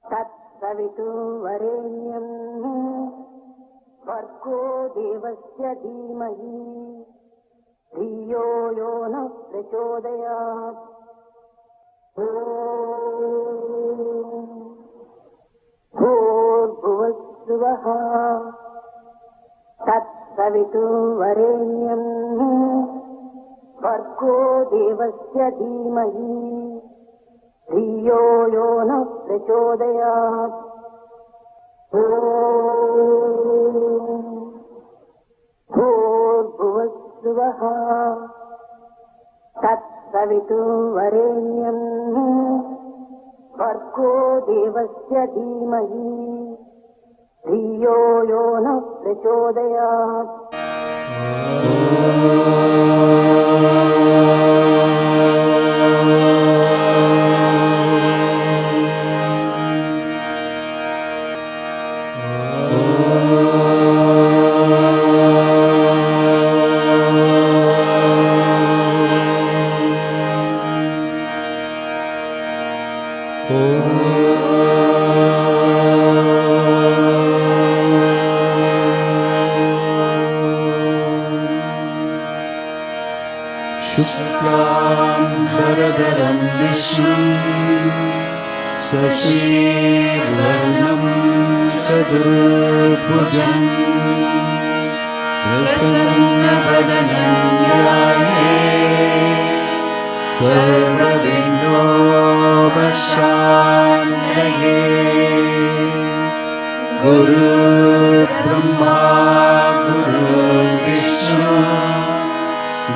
तत्सवितुर्वरेण्यं भर्गो देवस्य धीमहि धियो यो नः प्रचोदयात्। भूर्भुवस्सुवः तत्सवितुर्वरेण्यं भर्गो देवस्य धीमहि धियो यो नः प्रचोदयात्। भूर्भुवस्सुवः तत्सवितुर्वरेण्यं भर्गो देवस्य धीमहि धियो यो नः प्रचोदयात्। शुक्लाम्बरधरं विष्णुं शशिवर्णं चतुर्भुजं प्रसन्नवदनं ध्यायेत् सर्वविघ्नोपशान्तये। गुरुर्ब्रह्मा गुरुर्विष्णु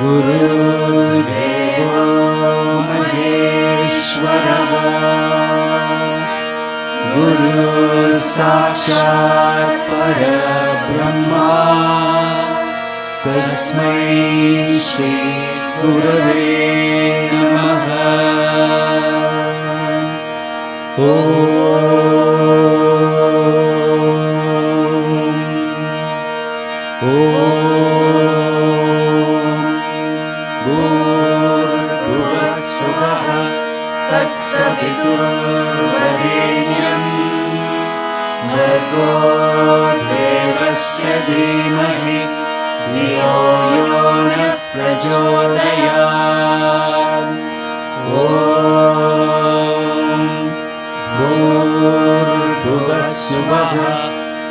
गुरुर्देवो महेश्वरः गुरुसाक्षात् परब्रह्मा तस्मै श्री गुरवे नमः। भूर्भुवस्सुवः तत्सवितुर्वरेण्यं भर्गो देवस्य धीमहि धियो यो नः प्रचोदयात्। भूर्भुवस्सुवः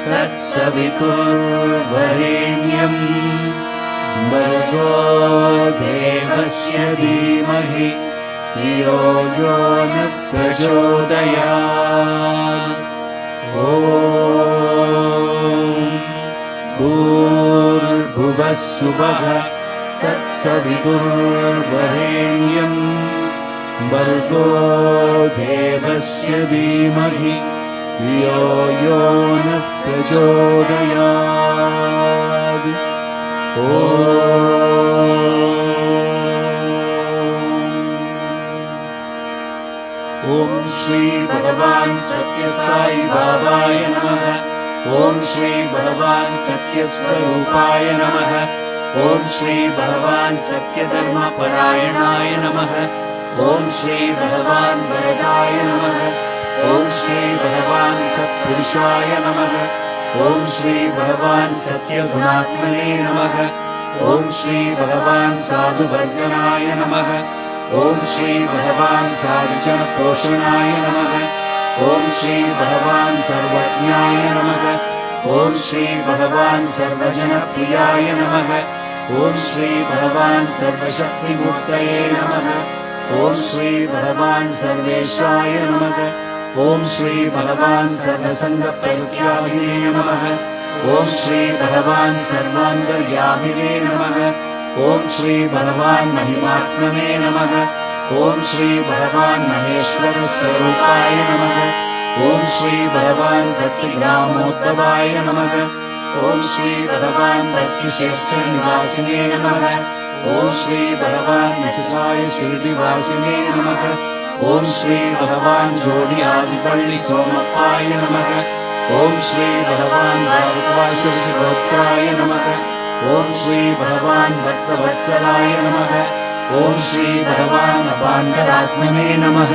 तत्सवितुर्वरेण्यं भर्गो देवस्य धीमहि धियो यो नः प्रचोदयात्। भूर्भुवस्सुवः तत्सवितुर्वरेण्यं भर्गो देवस्य धीमहि धियो यो नः प्रचोदयात्। ओम श्री भगवान सत्य साई बाबाय नमः। ओम श्री भगवान सत्य स्वरूपाय नमः। ओम श्री भगवान सत्य धर्म परायणाय नमः। ओम श्री भगवान वरदाय नमः। ओम श्री भगवान सत्पुरुषाय नमः। ओम श्री भगवान सत्य गुणात्मने नमः। ओम श्री भगवान साधुवर्धनाय नमः। ओम श्री भगवान साधुजन पोषणाय नमः। ओम श्री भगवान सर्वज्ञाय नमः। ओम श्री भगवान सर्वजन प्रियाय नमः। ओम श्री भगवान सर्वशक्तिमूर्तये नमः। ओम श्री भगवान सर्वेशाय नमः। ओम श्री भगवान सर्वसंग परित्यागिने नमः। ओम श्री भगवान सर्वांतर्यामिने नमः। ओम श्री भगवान महिमात्मने नमः। ओम श्री भगवान महेश्वर स्वरूपाय नमः। ओम श्री भगवान भक्तिग्रामोद्भवाय नमः। ओम श्री भगवान भक्तिश्रेष्ठ निवासिने नमः। ओम श्री भगवान निष्ठाय शिरडिवासिने नमः। ओम श्री भगवान जोड़ी आदिपल्ली सोमप्पाय नमः। ओम श्री भगवान भागवताय नमः। ओम श्री भगवान भक्तवत्सलाय नमः। ओम श्री भगवान अपान्तरात्मने नमः।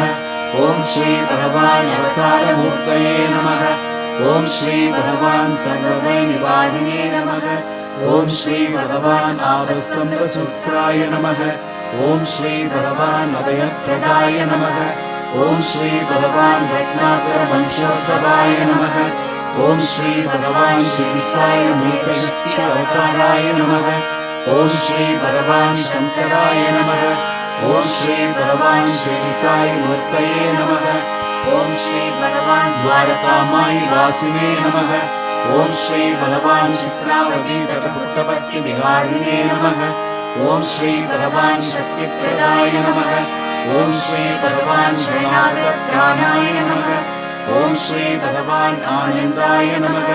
ॐ श्री भगवान् अवतारमूर्तये नमः। ॐ श्री भगवान् सर्वभयनिवारिणे नमः। ॐ श्री भगवान् आवस्तम्भसूत्राय नमः। ॐ श्री भगवान् अभयप्रदाय नमः। ॐ श्री भगवान् रत्नाकरवंशोद्भवाय नमः। ॐ श्री भगवान् श्री साई मूर्तशक्ति अवताराय नमः। ॐ श्री भगवान् शंकराय नमः। ॐ श्री भगवान् श्री साई मूर्तये नमः। ॐ श्री भगवान् द्वारकामायि वासिने नमः। ॐ श्री भगवान् चित्रावती तटपुट्टपट्टि विहारिणे नमः। ॐ श्री भगवान् शक्तिप्रदाय नमः। ॐ श्री भगवान् शरणागतत्राणाय नमः। ॐ श्री भगवान् आनन्दाय नमः।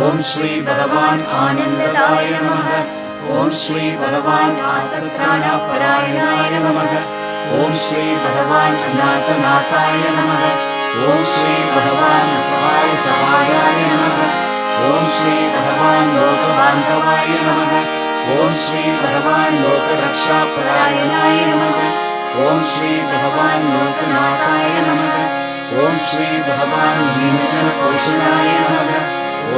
ॐ श्री भगवान् आनन्ददाय नमः। ॐ श्री भगवान् आर्तत्राणपरायणाय नमः। ॐ श्री भगवान् अनाथनाथाय नमः। ॐ श्री भगवान् सहायाय नमः। ॐ श्री भगवान् लोकबान्धवाय नमः। ॐ श्री भगवान् लोकरक्षापरायणाय नमः। ॐ श्री भगवान् लोकनाथाय नमः। ॐ श्री भगवान् दीनजनपोषणाय नमः।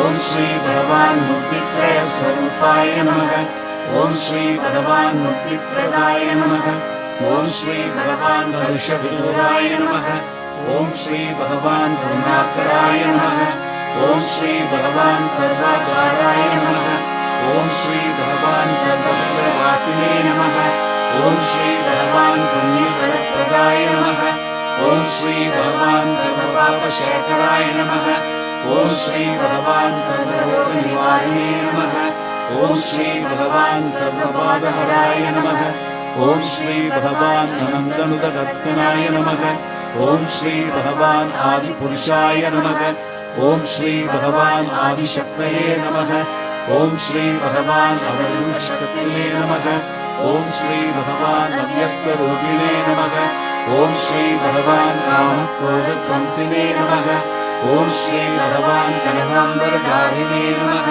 ॐ श्री भगवान् मुक्तित्रयस्वरूपाय नमः। ॐ श्री भगवान् मुक्तिप्रदाय नमः। ॐ श्री भगवान् हर्षविदुराय नमः। ॐ श्री भगवान् करुणाकराय नमः। ॐ श्री भगवान् सर्वाधाराय नमः। ॐ श्री भगवान् सर्वभूतवासिने नमः। ॐ श्री भगवान् पुण्यफलप्रदाय नमः। ॐ श्री भगवान् सर्वपापशेखराय नमः। ॐ श्री भगवान् सर्वरोगनिवारिणे नमः। ॐ श्री भगवान् सर्वबाधहराय नमः। ॐ श्री भगवान् अनन्तनुतगत्कनाय नमः। ॐ श्री भगवान् आदिपुरुषाय नमः। ॐ श्री भगवान् आदिशक्तये नमः। ॐ श्री भगवान् अवधूतशक्तये नमः। ॐ श्री भगवान् अव्यक्तरूपिणे नमः। ॐ श्री भगवान् कामक्रोधध्वंसिने नमः। ॐ श्री भगवान् कनकाम्बरधारिणे नमः।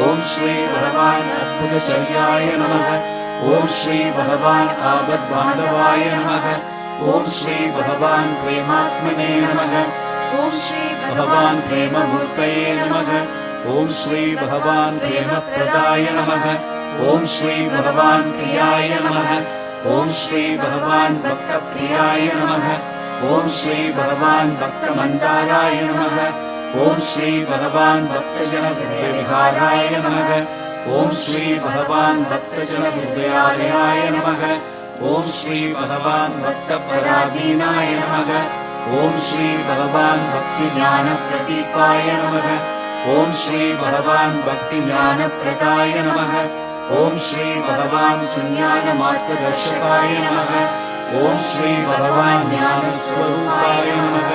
ॐ श्री भगवान् अद्भुतचर्याय नमः। ॐ श्री भगवान् आपद्बान्धवाय नमः। ॐ श्री भगवान् प्रेमात्मने नमः। ॐ श्री भगवान् प्रेममूर्तये नमः। ॐ श्री भगवान् प्रेमप्रदाय नमः। ॐ श्री भगवान् प्रियाय नमः। ॐ श्री भगवान् भक्तप्रियाय नमः। ॐ श्री भगवान् भक्तमन्दाराय नमः। ॐ श्री भगवान् भक्तजनहृदयविहाराय नमः। ॐ श्री भगवान् भक्तजनहृदयालयाय नमः। ॐ श्री भगवान् भक्तपराधीनाय नमः। ॐ श्री भगवान् भक्तिज्ञानप्रदीपाय नमः। ॐ श्री भगवान् भक्तिज्ञानप्रदाय नमः। ॐ श्री भगवान् सुज्ञानमार्गदर्शकाय नमः। ॐ श्री भगवान् ज्ञानस्वरूपाय नमः।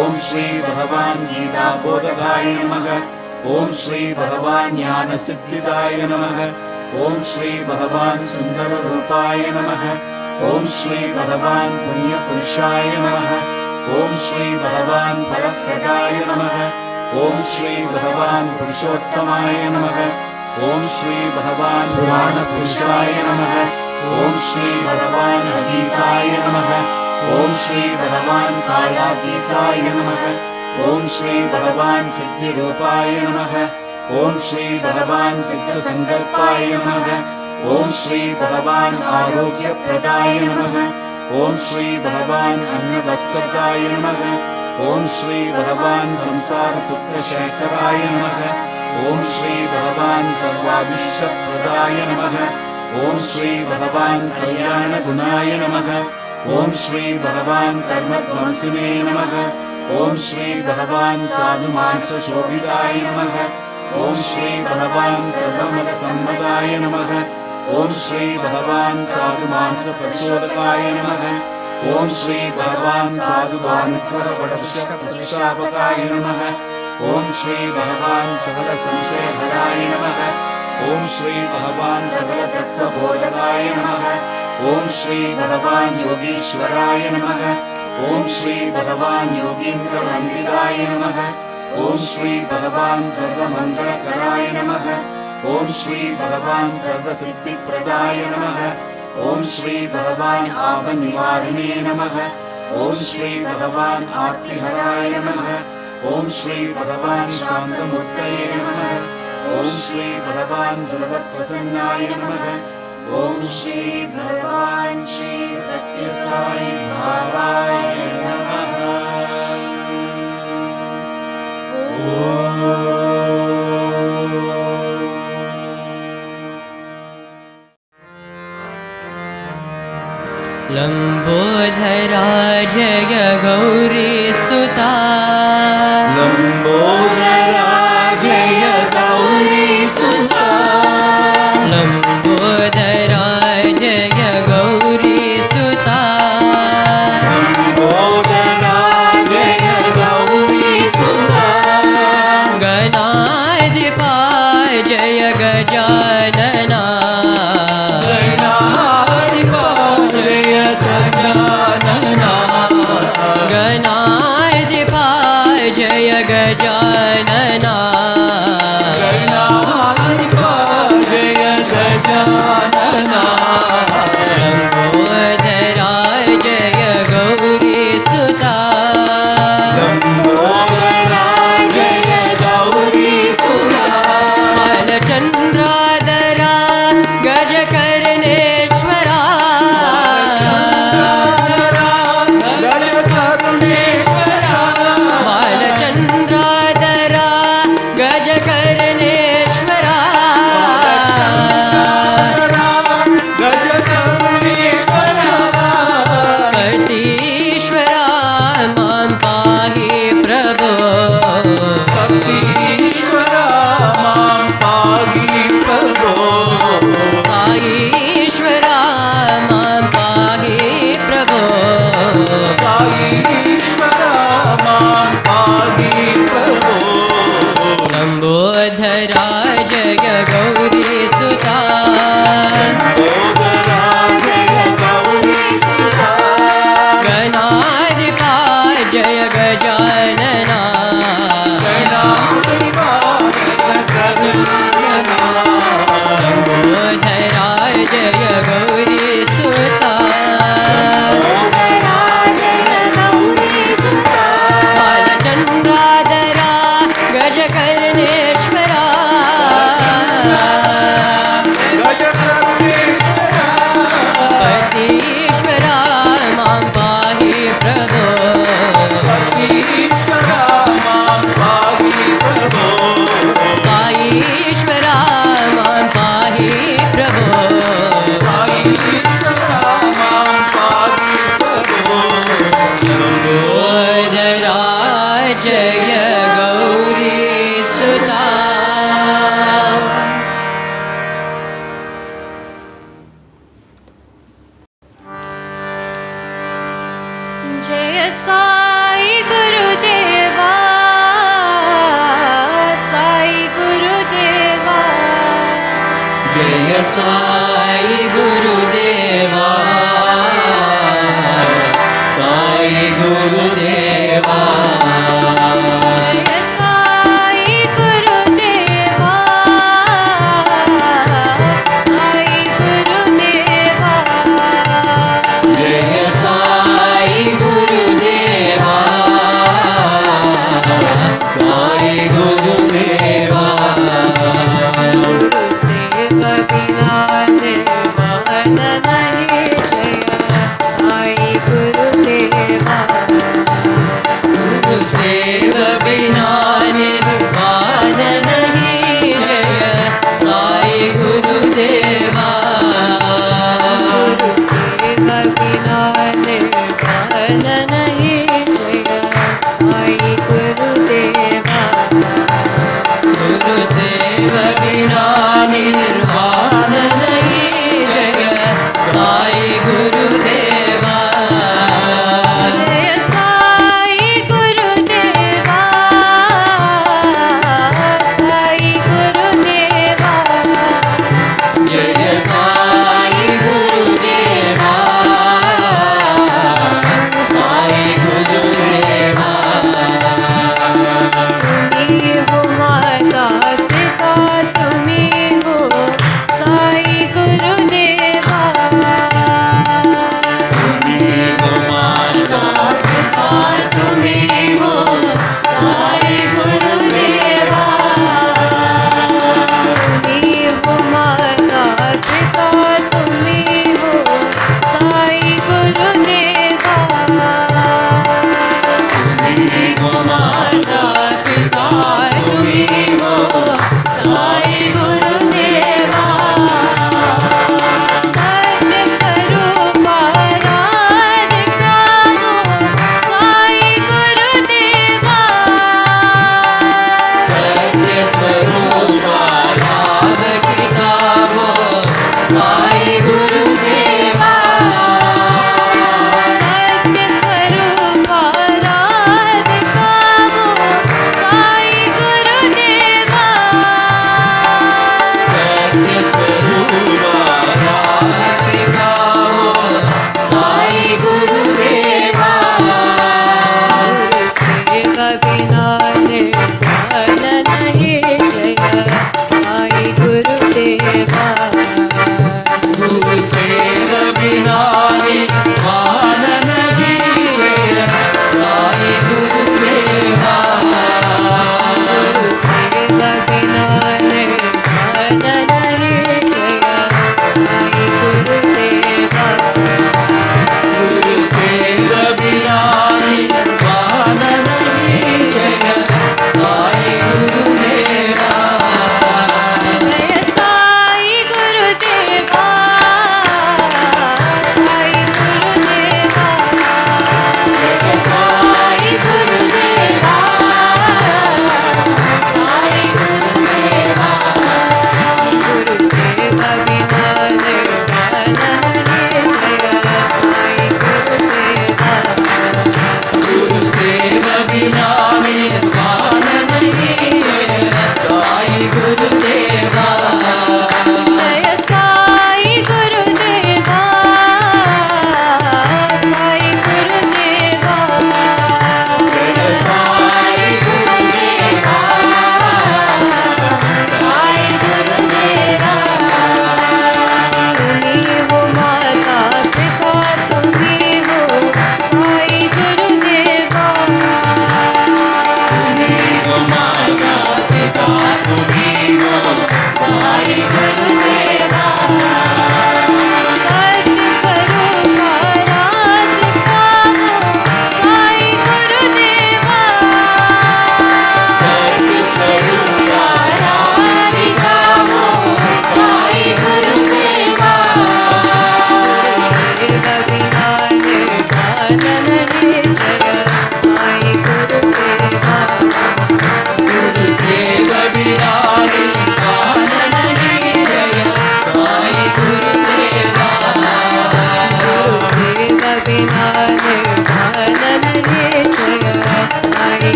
ॐ श्री भगवान् गीताबोधकाय नमः। ॐ श्री भगवान् ज्ञानसिद्धिदाय नमः। ॐ श्री भगवान् सुन्दररूपाय नमः। ॐ श्री भगवान् पुण्यपुरुषाय नमः। ॐ श्री भगवान् फलप्रदाय नमः। ॐ श्री भगवान् पुरुषोत्तमाय नमः। ॐ श्री भगवान् पुराणपुरुषाय नमः। ॐ श्री भगवान् अतीताय नमः। ॐ श्री भगवान् कालातीताय नमः। ॐ श्री भगवान् सिद्धिरूपाय नमः। ॐ श्री भगवान् सिद्धसङ्कल्पाय नमः। ॐ श्री भगवान् आरोग्यप्रदाय नमः। ॐ श्री भगवान् अन्नवस्त्रदाय नमः। ॐ श्री भगवान् संसारदुःखशेखराय नमः। ॐ श्री भगवान् सर्वाभीष्टप्रदाय नमः। ॐ श्री भगवान् कल्याणगुणाय नमः। ॐ श्री भगवान् कर्मध्वंसिने नमः। ॐ श्री भगवान् साधुमांसशोभिताय नमः। ॐ श्री भगवान् सर्वमतसम्मताय नमः। ॐ श्री भगवान् साधुमांसप्रचोदकाय नमः। ॐ श्री भगवान् साधुभानुकरपटप्रतिष्ठापकाय नमः। ॐ श्री भगवान् सकलसंशयहराय नमः। ॐ श्री भगवान् सकलतत्त्वबोधकाय नमः। ॐ श्री भगवान् योगीश्वराय नमः। ॐ श्री भगवान् योगीन्द्रवन्दिताय नमः। ॐ श्री भगवान् सर्वमङ्गलकराय नमः। ॐ श्री भगवान् सर्वसिद्धिप्रदाय नमः। ॐ श्री भगवान् आपनिवारिणे नमः। ॐ श्री भगवान् आर्तिहराय नमः। ॐ श्री भगवान् शान्तमूर्तये नमः। ॐ श्री भगवान् सर्वप्रसन्नाय नमः। ॐ श्री भगवान् श्री सत्य साई भावाय नमः। लंबोदरा जय गौरी सुता, लंबोदरा जय गौरी सुता, लंबोदरा जय गौरी सुता, लंबोदरा जय गौरी सुता, गणाधिपा जय गजानना, गणाधिपा जय गजानना, गणाधिपा जय गजानना, लंबोदरा जय गौरी सुता, लंबोदरा जय गौरी सुता, बालचंद्रादरा गजकर्णेश्वरा, बालचंद्रादरा गजकर्णेश्वरा, पतीश्वरा मां पाहि प्रभो, पतीश्वरा मां पाहि प्रभो, साईश्वरा मां पाहि प्रभो, साईश्वरा मां पाहि प्रभो, लंबोदरा जय गौरी सुता, लंबोदरा जय गौरी सुता, गणाधिपा जय गजानना, गणाधिपा जय गजानना, लंबोदरा जय गौरी सुता, लंबोदरा जय गौरी सुता, बालचंद्रादरा गजकर्णेश्वरा, गजकर्णेश्वरा, पतीश्वरा मां पाहि प्रभो, पतीश्वरा मां पाहि प्रभो, साईश्वरा मां पाहि प्रभो, साईश्वरा मां पाहि प्रभो, लंबोदरा जय गौरी सुता, जय साई गुरुदेवा, साई गुरुदेवा, जय साई गुरुदेवा, साई गुरुदेवा, जय साई गुरुदेवा, साई गुरुदेवा, जय साई गुरुदेवा, साई गुरुदेवा, गुरु सेवा बिना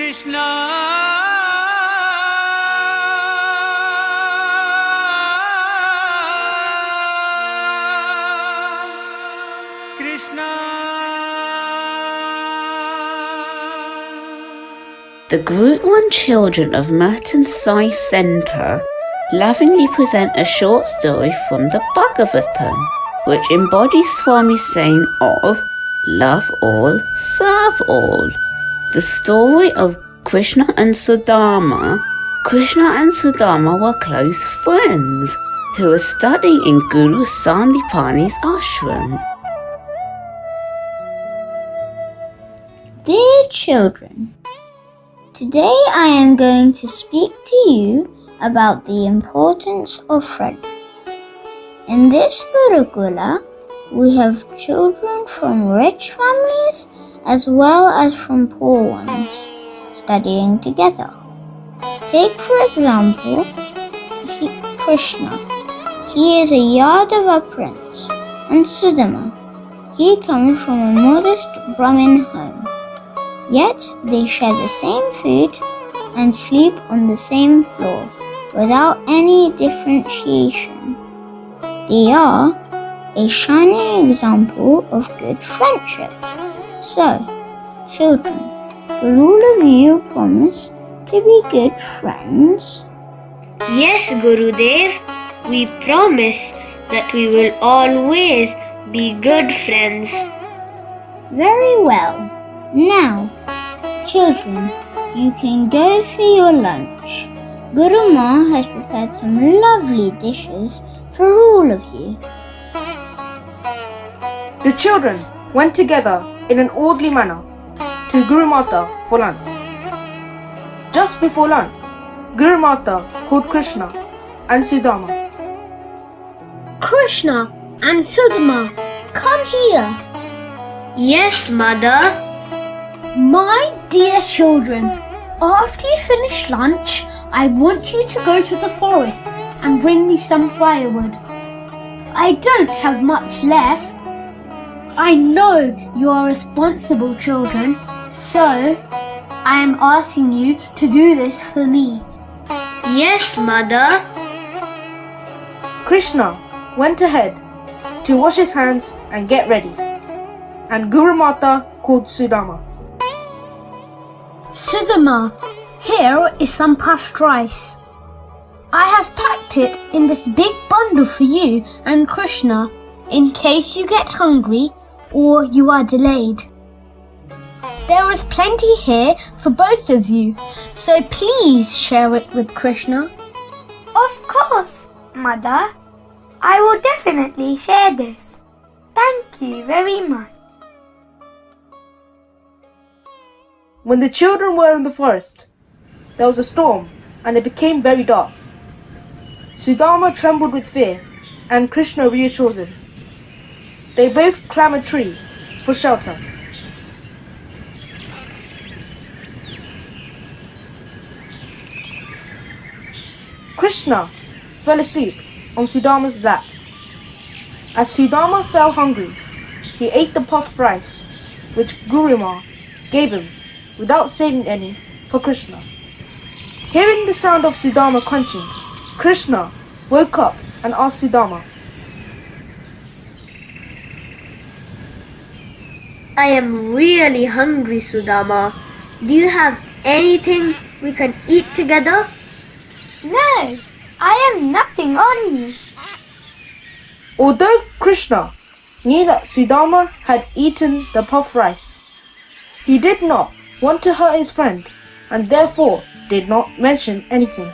Krishna, Krishna. The Group 1 children of Merton Sai Centre lovingly present a short story from the Bhagavatam, which embodies Swami's saying of love all, serve all. The story of Krishna and Sudamma. Krishna and Sudamma were close friends who were studying in Guru Sandipani's ashram. Dear children, today I am going to speak to you about the importance of friendship. In this Gurukula, we have children from rich families as well as from poor ones studying together. Take for example Krishna. He is a Yadava prince, and Sudamma. He comes from a modest Brahmin home. Yet they share the same food and sleep on the same floor without any differentiation. They are a shining example of good friendship. So, children, will all of you promise to be good friends? Yes, Gurudev, we promise that we will always be good friends. Very well. Now, children, you can go for your lunch. Guru Ma has prepared some lovely dishes for all of you. The children went together in an orderly manner to Guru Mata for lunch. Just before lunch, Guru Mata called Krishna and Sudamma. Krishna and Sudamma, come here. Yes, Mother. My dear children, after you finish lunch, I want you to go to the forest and bring me some firewood. I don't have much left. I know you are responsible children, so I am asking you to do this for me. Yes, Mother. Krishna went ahead to wash his hands and get ready, and Guru Mata called Sudamma. Sudamma, here is some puffed rice. I have packed it in this big bundle for you and Krishna in case you get hungry or you are delayed. There is plenty here for both of you, so please share it with Krishna. Of course, Mother. I will definitely share this. Thank you very much. When the children were in the forest, there was a storm and it became very dark. Sudamma trembled with fear and Krishna reassures him. They both climb a tree for shelter. Krishna fell asleep on Sudamma's lap. As Sudamma fell hungry, he ate the puffed rice which Guru Ma gave him without saving any for Krishna. Hearing the sound of Sudamma crunching, Krishna woke up and asked Sudamma, I am really hungry, Sudamma. Do you have anything we can eat together? No, I have nothing on me. Although Krishna knew that Sudamma had eaten the puffed rice, he did not want to hurt his friend and therefore did not mention anything.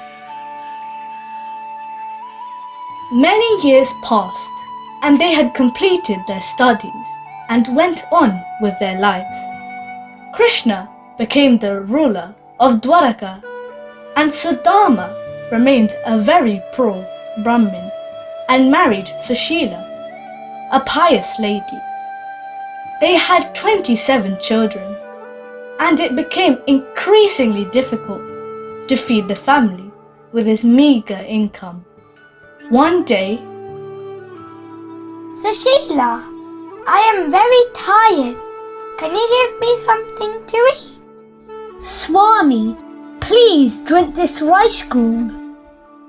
Many years passed and they had completed their studies and went on with their lives. Krishna became the ruler of Dwaraka and Sudamma remained a very poor Brahmin and married Sushila, a pious lady. They had 27 children, and it became increasingly difficult to feed the family with his meager income. One day, Sushila, I am very tired. Can you give me something to eat? Swami, please drink this rice gruel.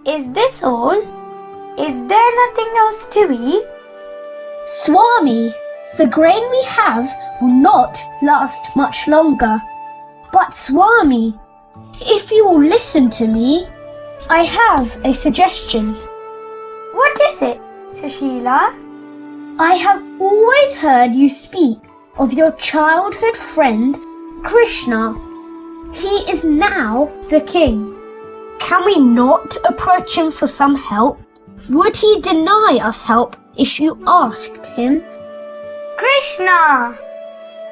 Is this all? Is there nothing else to eat? Swami, the grain we have will not last much longer. But Swami, if you will listen to me, I have a suggestion. What is it, Sushila? I have always heard you speak of your childhood friend, Krishna. He is now the king. Can we not approach him for some help? Would he deny us help if you asked him? Krishna!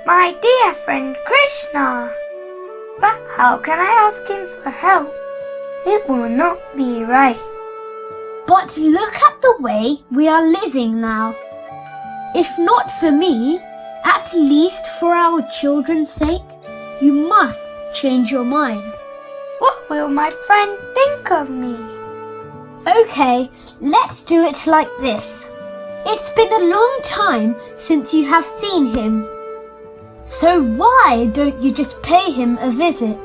My dear friend Krishna! But how can I ask him for help? It will not be right. But look at the way we are living now. If not for me, at least for our children's sake, you must change your mind. What will my friend think of me? Okay, let's do it like this. It's been a long time since you have seen him. So why don't you just pay him a visit?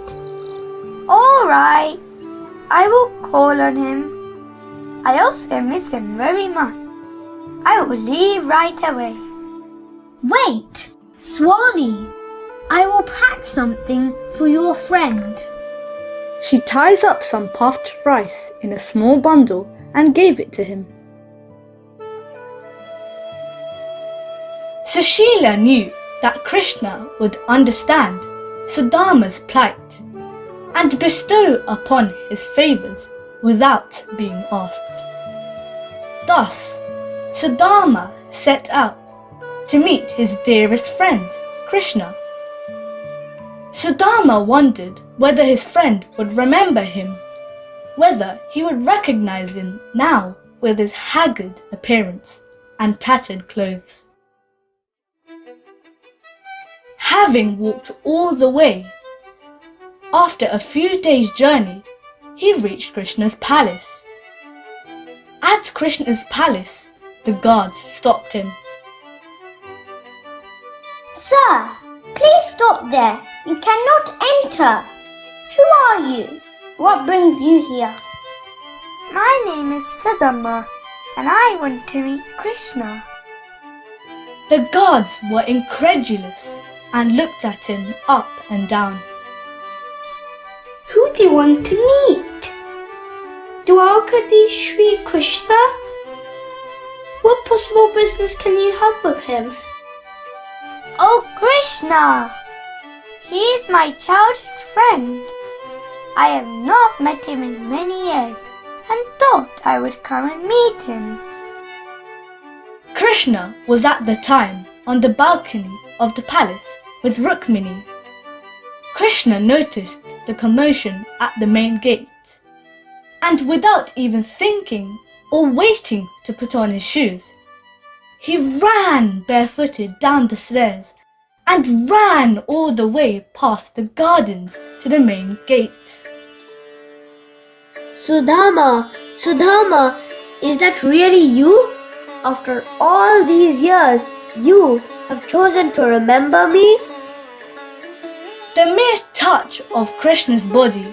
All right, I will call on him. I also miss him very much. I will leave right away. Wait, Swami, I will pack something for your friend. She ties up some puffed rice in a small bundle and gave it to him. Sushila knew that Krishna would understand Sudamma's plight and bestow upon his favours without being asked. Thus, Sudamma set out to meet his dearest friend, Krishna. Sudamma wondered whether his friend would remember him, whether he would recognize him now with his haggard appearance and tattered clothes. Having walked all the way, after a few days' journey, he reached Krishna's palace. At Krishna's palace, the guards stopped him. Sir, please stop there. You cannot enter. Who are you? What brings you here? My name is Sudamma, and I want to meet Krishna. The guards were incredulous and looked at him up and down. Who do you want to meet? Dwarkadi Sri Krishna? What possible business can you have with him? Oh, Krishna! He is my childhood friend. I have not met him in many years and thought I would come and meet him. Krishna was at the time on the balcony of the palace with Rukmini. Krishna noticed the commotion at the main gate, and without even thinking or waiting to put on his shoes, he ran barefooted down the stairs and ran all the way past the gardens to the main gate. Sudamma, Sudamma, is that really you? After all these years, you have chosen to remember me? The mere touch of Krishna's body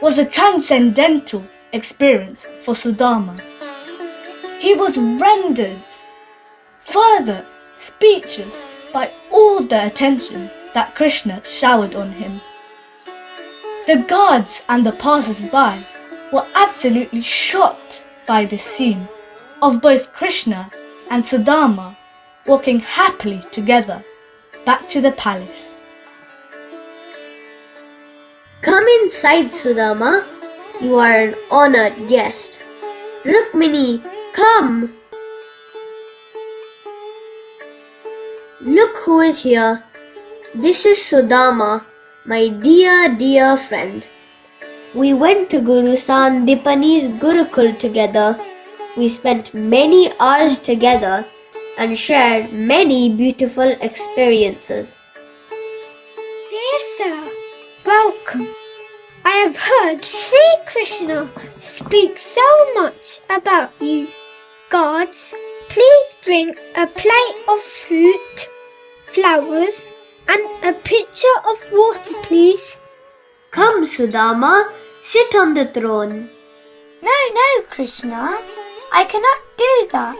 was a transcendental experience for Sudamma. He was rendered further speechless by all the attention that Krishna showered on him. The guards and the passers-by were absolutely shocked by this scene of both Krishna and Sudamma walking happily together back to the palace. Come inside, Sudamma. You are an honored guest. Rukmini, come. Look who is here. This is Sudamma, my dear friend. We went to Guru Sandipani's Gurukul together. We spent many hours together and shared many beautiful experiences. Dear sir, welcome. I have heard Sri Krishna speak so much about you. Guards, please bring a plate of fruit, flowers, and a pitcher of water, please. Come, Sudamma, sit on the throne. No, Krishna. I cannot do that.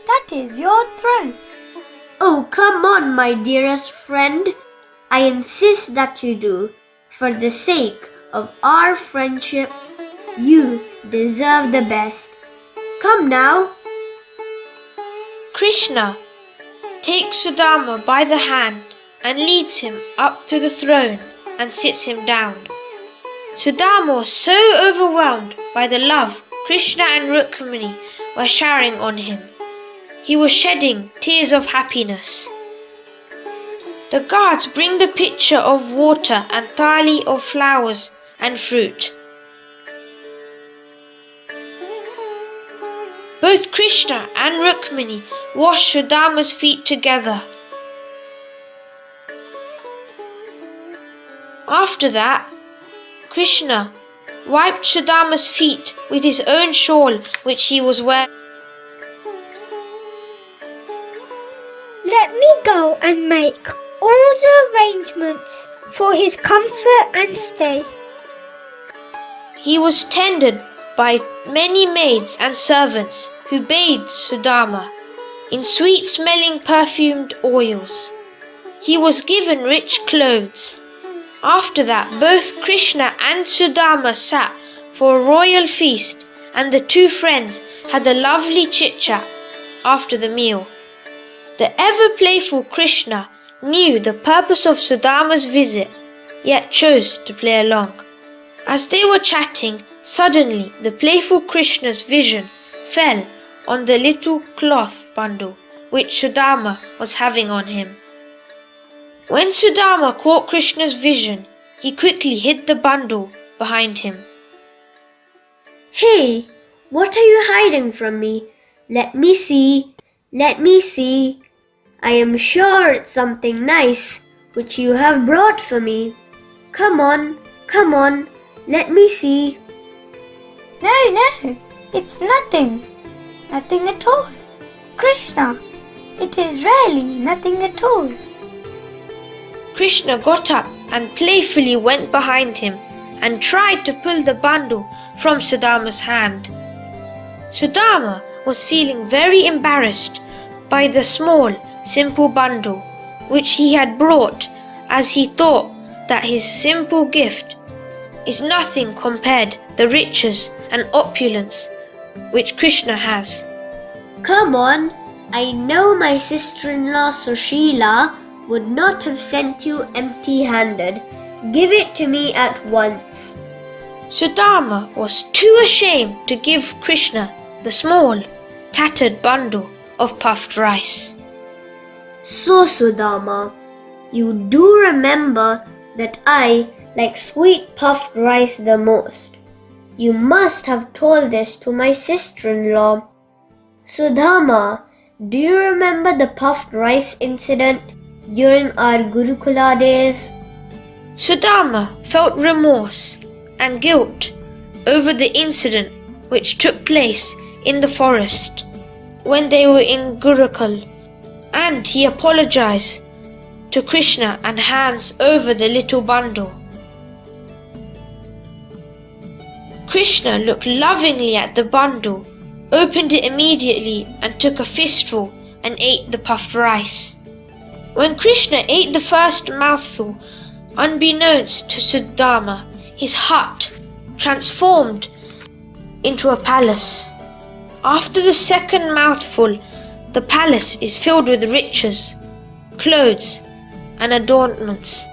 That is your throne. Oh, come on, my dearest friend. I insist that you do. For the sake of our friendship, you deserve the best. Come now. Krishna takes Sudamma by the hand and leads him up to the throne and sits him down. Sudamma was so overwhelmed by the love Krishna and Rukmini were showering on him. He was shedding tears of happiness. The guards bring the pitcher of water and thali of flowers and fruit. Both Krishna and Rukmini wash Sudamma's feet together. After that, Krishna wiped Sudamma's feet with his own shawl which he was wearing. Let me go and make all the arrangements for his comfort and stay. He was tended by many maids and servants who bathed Sudamma in sweet-smelling perfumed oils. He was given rich clothes. After that, both Krishna and Sudamma sat for a royal feast, and the two friends had a lovely chit-chat after the meal. The ever-playful Krishna knew the purpose of Sudamma's visit, yet chose to play along. As they were chatting, suddenly the playful Krishna's vision fell on the little cloth bundle which Sudamma was having on him. When Sudamma caught Krishna's vision, he quickly hid the bundle behind him. Hey, what are you hiding from me? Let me see. Let me see. I am sure it's something nice which you have brought for me. Come on, let me see. No, it's nothing. Nothing at all. Krishna, it is really nothing at all. Krishna got up and playfully went behind him and tried to pull the bundle from Sudamma's hand. Sudamma was feeling very embarrassed by the small, simple bundle which he had brought, as he thought that his simple gift is nothing compared the riches and opulence which Krishna has. Come on, I know my sister-in-law Sushila would not have sent you empty-handed. Give it to me at once. Sudamma was too ashamed to give Krishna the small, tattered bundle of puffed rice. So, Sudamma, you do remember that I like sweet puffed rice the most. You must have told this to my sister-in-law. Sudamma, do you remember the puffed rice incident during our Gurukula days? Sudamma felt remorse and guilt over the incident which took place in the forest when they were in Gurukul, and he apologized to Krishna and hands over the little bundle. Krishna looked lovingly at the bundle, opened it immediately and took a fistful and ate the puffed rice. When Krishna ate the first mouthful, unbeknownst to Sudamma, his hut transformed into a palace. After the second mouthful, the palace is filled with riches, clothes, and adornments.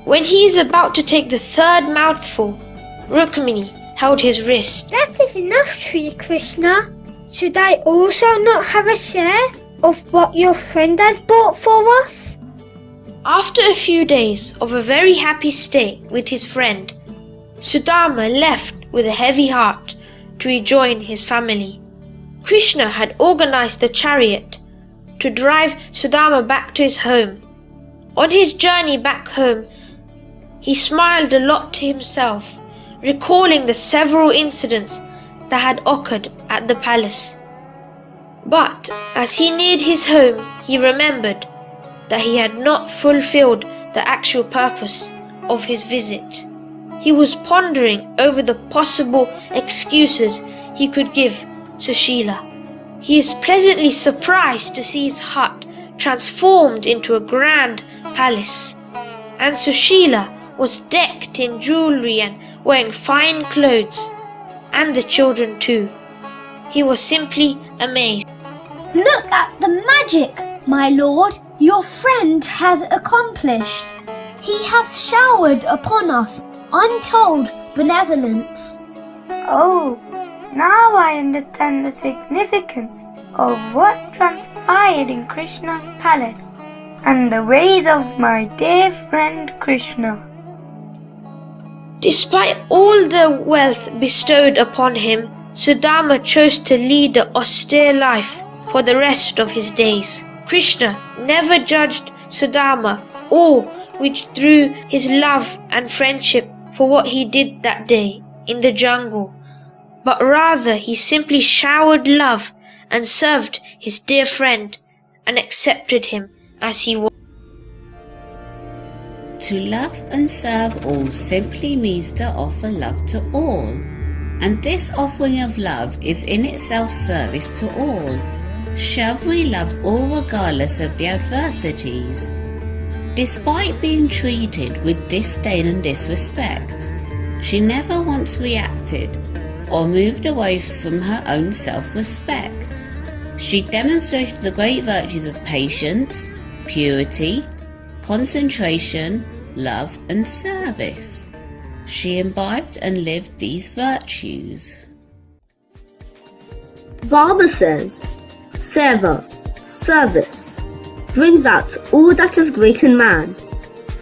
When he is about to take the third mouthful, Rukmini held his wrist. That is enough, Sri Krishna. Should I also not have a share of what your friend has bought for us? After a few days of a very happy stay with his friend, Sudamma left with a heavy heart to rejoin his family. Krishna had organized the chariot to drive Sudamma back to his home. On his journey back home, he smiled a lot to himself, recalling the several incidents that had occurred at the palace. But as he neared his home, he remembered that he had not fulfilled the actual purpose of his visit. he was pondering over the possible excuses he could give Sushila. He is pleasantly surprised to see his hut transformed into a grand palace, and Sushila was decked in jewelry and wearing fine clothes, and the children too. He was simply amazed. Look at the magic, my lord, your friend has accomplished. He has showered upon us untold benevolence. Oh, now I understand the significance of what transpired in Krishna's palace and the ways of my dear friend Krishna. Despite all the wealth bestowed upon him, Sudamma chose to lead an austere life for the rest of his days. Krishna never judged Sudamma or withdrew his love and friendship for what he did that day in the jungle, but rather he simply showered love and served his dear friend and accepted him as he was. To love and serve all simply means to offer love to all, and this offering of love is in itself service to all. Shabri loved all regardless of the adversities. Despite being treated with disdain and disrespect, she never once reacted or moved away from her own self-respect. She demonstrated the great virtues of patience, purity, concentration, love and service. She imbibed and lived these virtues. Baba says, Seva, service, brings out all that is great in man.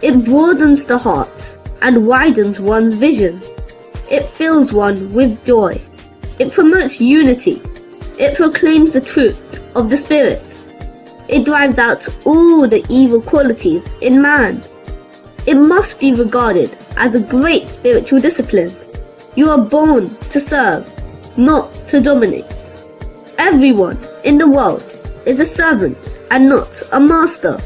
It broadens the heart and widens one's vision. It fills one with joy. It promotes unity. It proclaims the truth of the Spirit. It drives out all the evil qualities in man. It must be regarded as a great spiritual discipline. You are born to serve, not to dominate. Everyone in the world is a servant and not a master.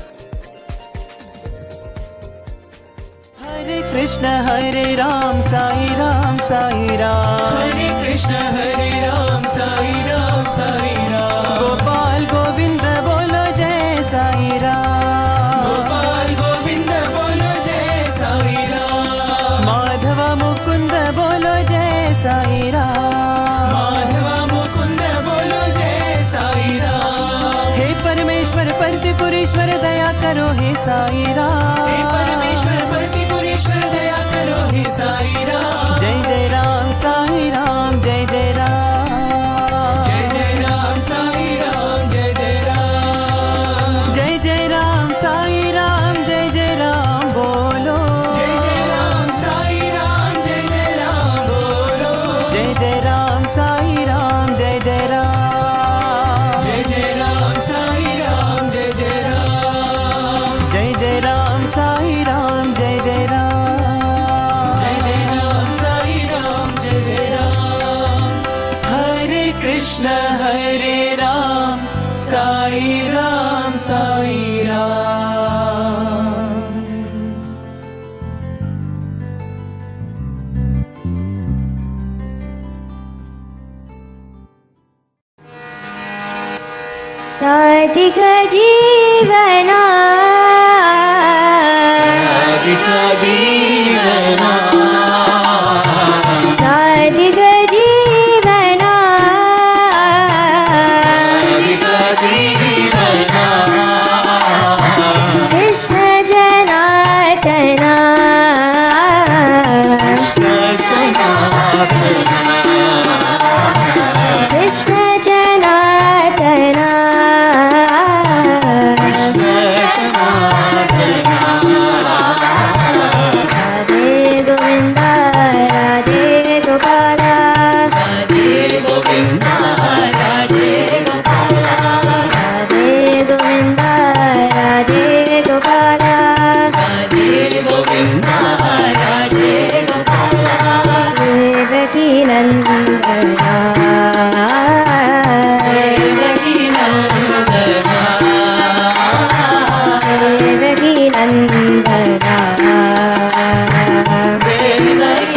Hare Krishna, Hare Ram, Sai Ram, Sai Ram. Hare Krishna, Hare Ram, Sai Ram, Sai Ram. Gopal Govinda bolo Jai Sai Ram. Gopal Govinda bolo Jai Sai Ram. Madhava Mukunda bolo Jai Sai Ram. Madhava Mukunda bolo Jai Sai Ram. He Parameshwar Partipureshwar daya karo he Sai Ram. He Parameshwar Partipureshwar daya karo he Sai Ram. Jai Jai Ram, Sai Ram, Jai Jai Ram. Jai Jai Ram, Sai Ram, Jai Jai Ram. Jai Jai Ram, Sai Ram, Jai Jai Ram, bolo. Jai Jai Ram, Sai Ram, Jai Jai Ram, bolo. Jai Jai Ram, Sai Ram, Jai Jai Ram. Jai Jai Ram, Sai Ram, Jai Jai Ram. Jai Jai Ram, Sai Ram, Jai Jai Ram. Jai Jai Ram, Sai Ram, Jai Jai Ram. Hare Krishna, Hare Ram, Sai Ram, Sai Ram. Radhika Jeevana, Radhika Jeevana, Radhika Jeevana, Radhika Jeevana. Krishna Janatana, Krishna Janatana. Krishna Janatana, Krishna Janatana. Radhe Govinda, Radhe Gopala, Radhe Govinda, Radhe Gopala. Radhe Govinda, Radhe Gopala, Radhe Govinda, Radhe Gopala. Devaki Nandana, Devaki Nandana. Devaki Nandana, Devaki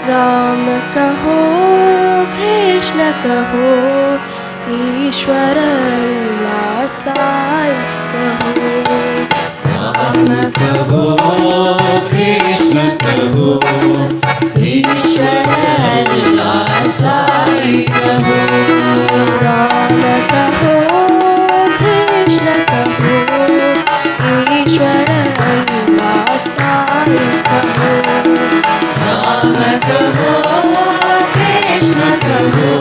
Ram कहो कृष्ण कहो ईश्वर अल्लाह साई कहो राम कहो कृष्ण कहो ईश्वर अल्लाह साई कहो राम कहो कृष्ण कहो ईश्वर अल्लाह साई कहो राम कहो कृष्ण कहो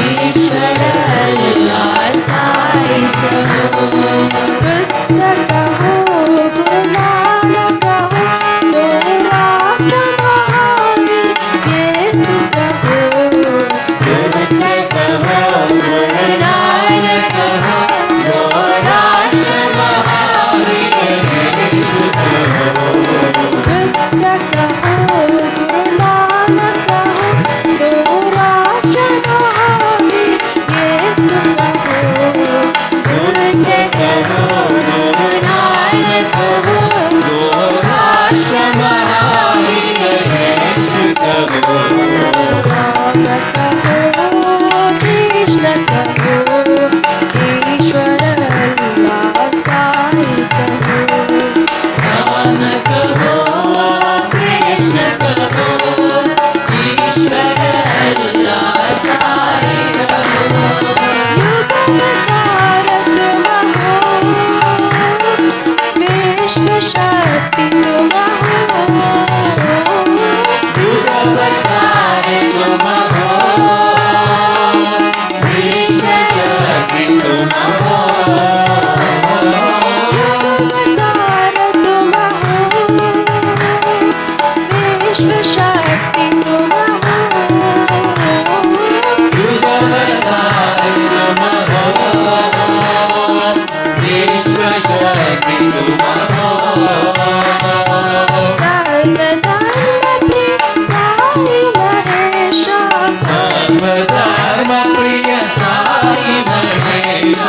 ईश्वर अल्लाह साई कहो बुद्ध कहो गुरु नानक कहो सौराष्ट्र महावीर येसु कहो बुद्ध कहो गुरु नानक कहो सौराष्ट्र महावीर येसु कहो बुद्ध कहो गुरु नानक कहो सौराष्ट्र महावीर येसु कहो बुद्ध कहो गुरु नानक कहो सौराष्ट्र महावीर येसु कहो राम कहो कृष्ण कहो ईश्वर अल्लाह साई कहो राम कहो कृष्ण कहो ईश्वर अल्लाह साई कहो युगावतार तुम हो विश्व शक्ति तुम हो युगावतार तुम हो विश्व शक्ति तुम हो युगावतार तुम हो विश्व शक्ति तुम हो युगावतार तुम हो विश्व शक्ति तुम हो सर्वधर्म प्रिय साई महेश सर्वधर्म प्रिय साई महेश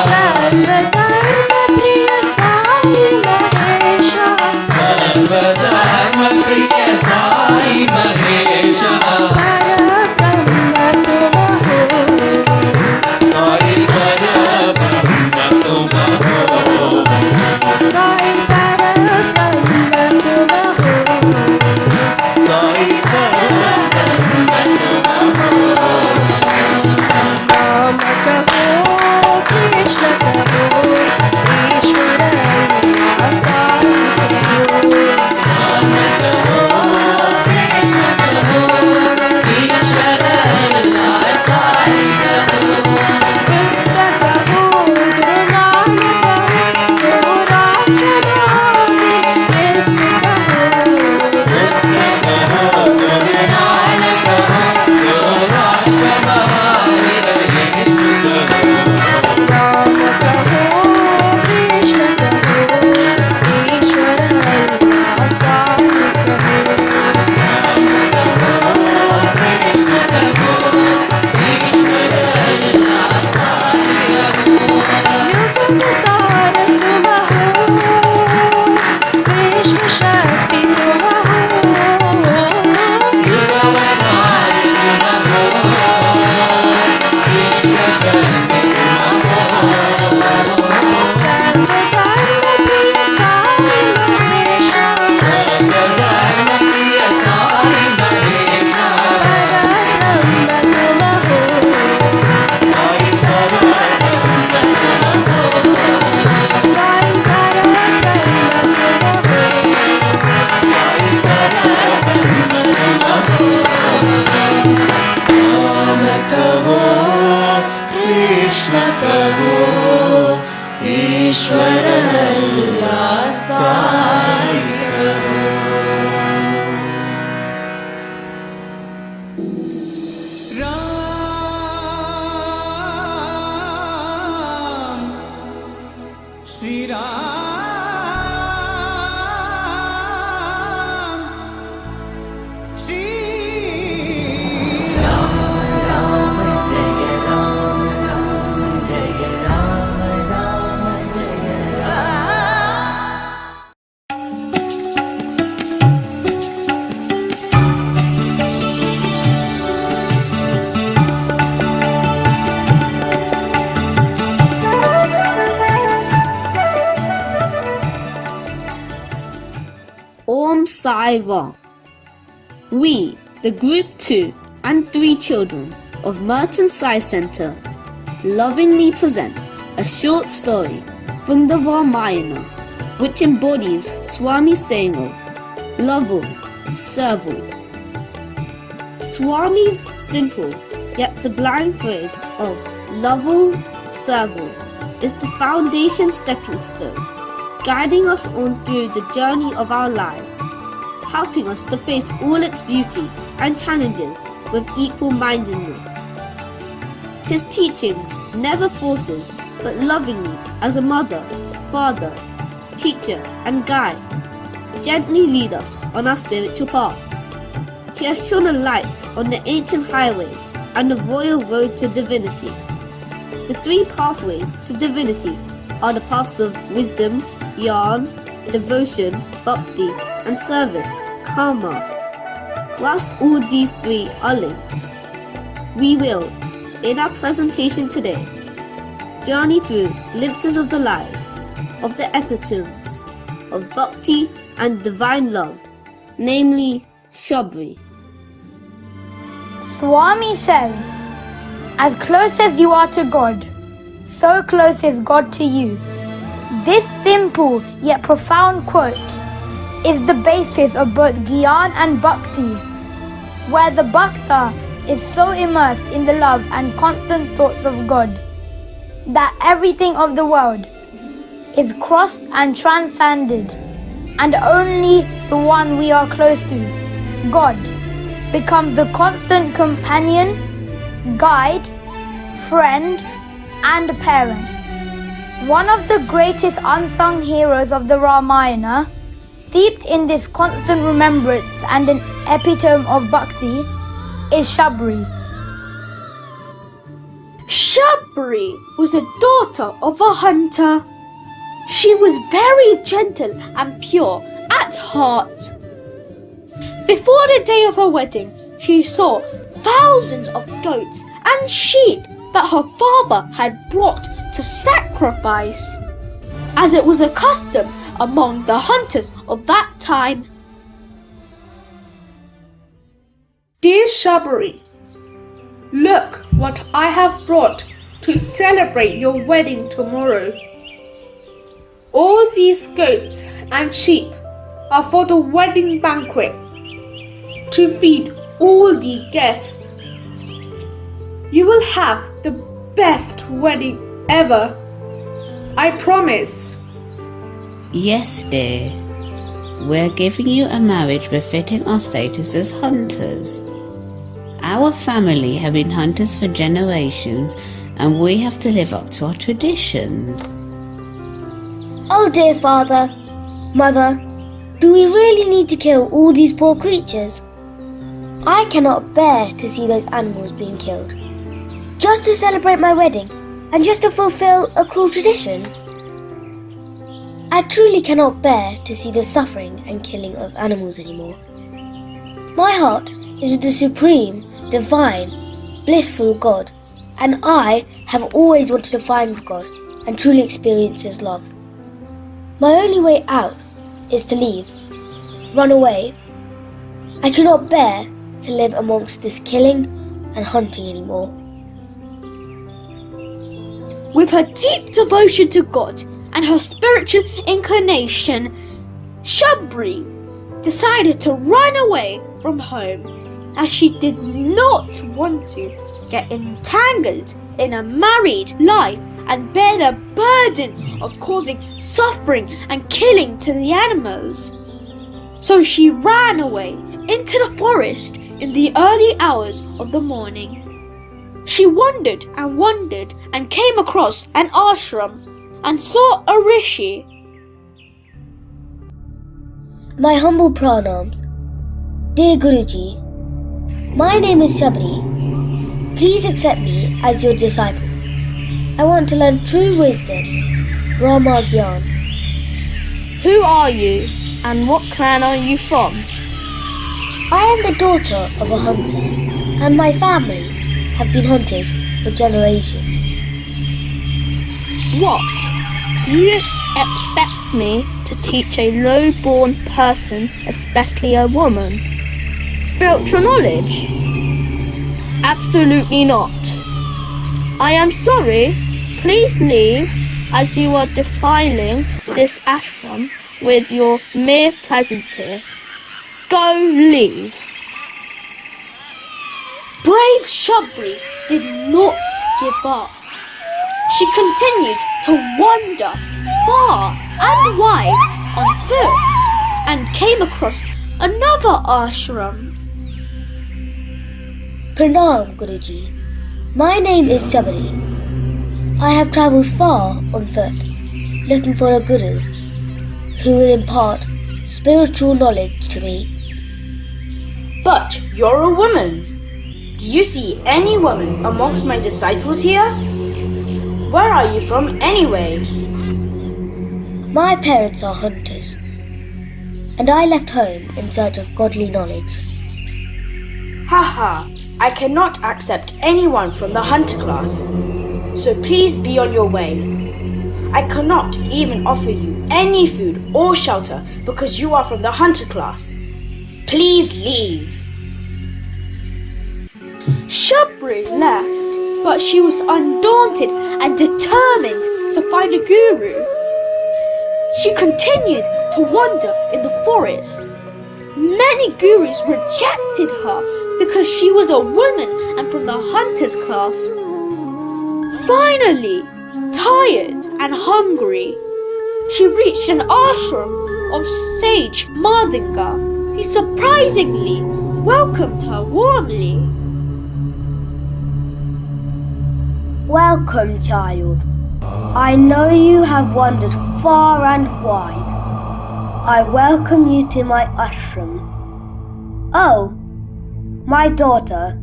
सर्वधर्म प्रिय साई महेश सर्वधर्म प्रिय साई महेश परब्रह्म तुम हो साई परब्रह्म तुम हो साई परब्रह्म तुम हो Sai Ra. We, the Group 2 and 3 children of Merton Sai Center, lovingly present a short story from the Ramayana, which embodies Swami's saying of Lavo, Servo. Swami's simple yet sublime phrase of Lavo, Servo is the foundation stepping stone, guiding us on through the journey of our life, helping us to face all its beauty and challenges with equal-mindedness. His teachings never forces, but lovingly as a mother, father, teacher and guide, gently lead us on our spiritual path. He has shone a light on the ancient highways and the royal road to divinity. The 3 pathways to divinity are the paths of wisdom, jnana, devotion, bhakti, and service, karma. Whilst all these 3 are linked, we will, in our presentation today, journey through glimpses of the lives of the epitomes of bhakti and divine love, namely Shabri. Swami says, as close as you are to God, so close is God to you. This simple yet profound quote is the basis of both Gyan and Bhakti, where the Bhakta is so immersed in the love and constant thoughts of God that everything of the world is crossed and transcended, and only the one we are close to, God, becomes the constant companion, guide, friend, and parent. One of the greatest unsung heroes of the Ramayana, steeped in this constant remembrance and an epitome of bhakti, is Shabri. Shabri was a daughter of a hunter. She was very gentle and pure at heart. Before the day of her wedding, she saw thousands of goats and sheep that her father had brought to sacrifice, as it was a custom among the hunters of that time. Dear Shabri, look what I have brought to celebrate your wedding tomorrow. All these goats and sheep are for the wedding banquet, to feed all the guests. You will have the best wedding ever. I promise. Yes, dear. We're giving you a marriage befitting our status as hunters. Our family have been hunters for generations, and we have to live up to our traditions. Oh dear father, mother, do we really need to kill all these poor creatures? I cannot bear to see those animals being killed. Just to celebrate my wedding, and just to fulfill a cruel tradition. I truly cannot bear to see the suffering and killing of animals anymore. My heart is with the supreme, divine, blissful God, and I have always wanted to find God and truly experience His love. My only way out is to leave, run away. I cannot bear to live amongst this killing and hunting anymore. With her deep devotion to God and her spiritual inclination, Shabri decided to run away from home, as she did not want to get entangled in a married life and bear the burden of causing suffering and killing to the animals. So she ran away into the forest in the early hours of the morning. She wandered and came across an ashram and saw a rishi. My humble pranams. Dear Guruji, my name is Shabri. Please accept me as your disciple. I want to learn true wisdom, Brahma Gyan. Who are you and what clan are you from? I am the daughter of a hunter, and my family have been hunters for generations. What? Do you expect me to teach a low-born person, especially a woman, spiritual knowledge? Absolutely not. I am sorry. Please leave, as you are defiling this ashram with your mere presence here. Go, leave. Brave Shabri did not give up. She continued to wander far and wide on foot and came across another ashram. Pranam, Guruji. My name is Shabri. I have travelled far on foot, looking for a guru who will impart spiritual knowledge to me. But you're a woman. Do you see any woman amongst my disciples here? Where are you from anyway? My parents are hunters, and I left home in search of godly knowledge. Haha, I cannot accept anyone from the hunter class, so please be on your way. I cannot even offer you any food or shelter because you are from the hunter class. Please leave. Shabri left, but she was undaunted and determined to find a guru. She continued to wander in the forest. Many gurus rejected her because she was a woman and from the hunter's class. Finally, tired and hungry, she reached an ashram of sage Madinga. He surprisingly welcomed her warmly. Welcome, child. I know you have wandered far and wide. I welcome you to my ashram. Oh, my daughter,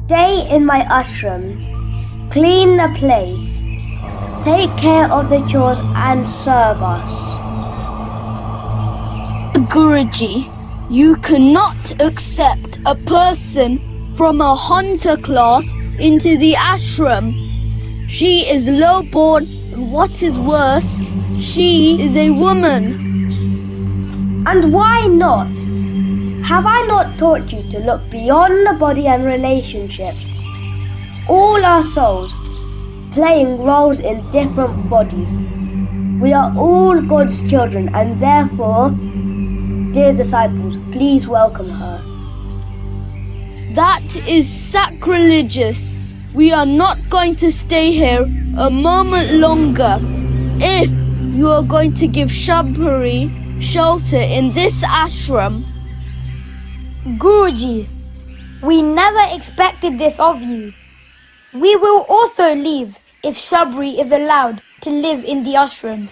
stay in my ashram, clean the place, take care of the chores and serve us. Guruji, you cannot accept a person from a hunter class into the ashram. She is low-born, and what is worse, she is a woman. And why not? Have I not taught you to look beyond the body and relationships? All our souls, playing roles in different bodies. We are all God's children, and therefore, dear disciples, please welcome her. That is sacrilegious. We are not going to stay here a moment longer. If you are going to give Shabri shelter in this ashram. Guruji, we never expected this of you. We will also leave if Shabri is allowed to live in the ashram.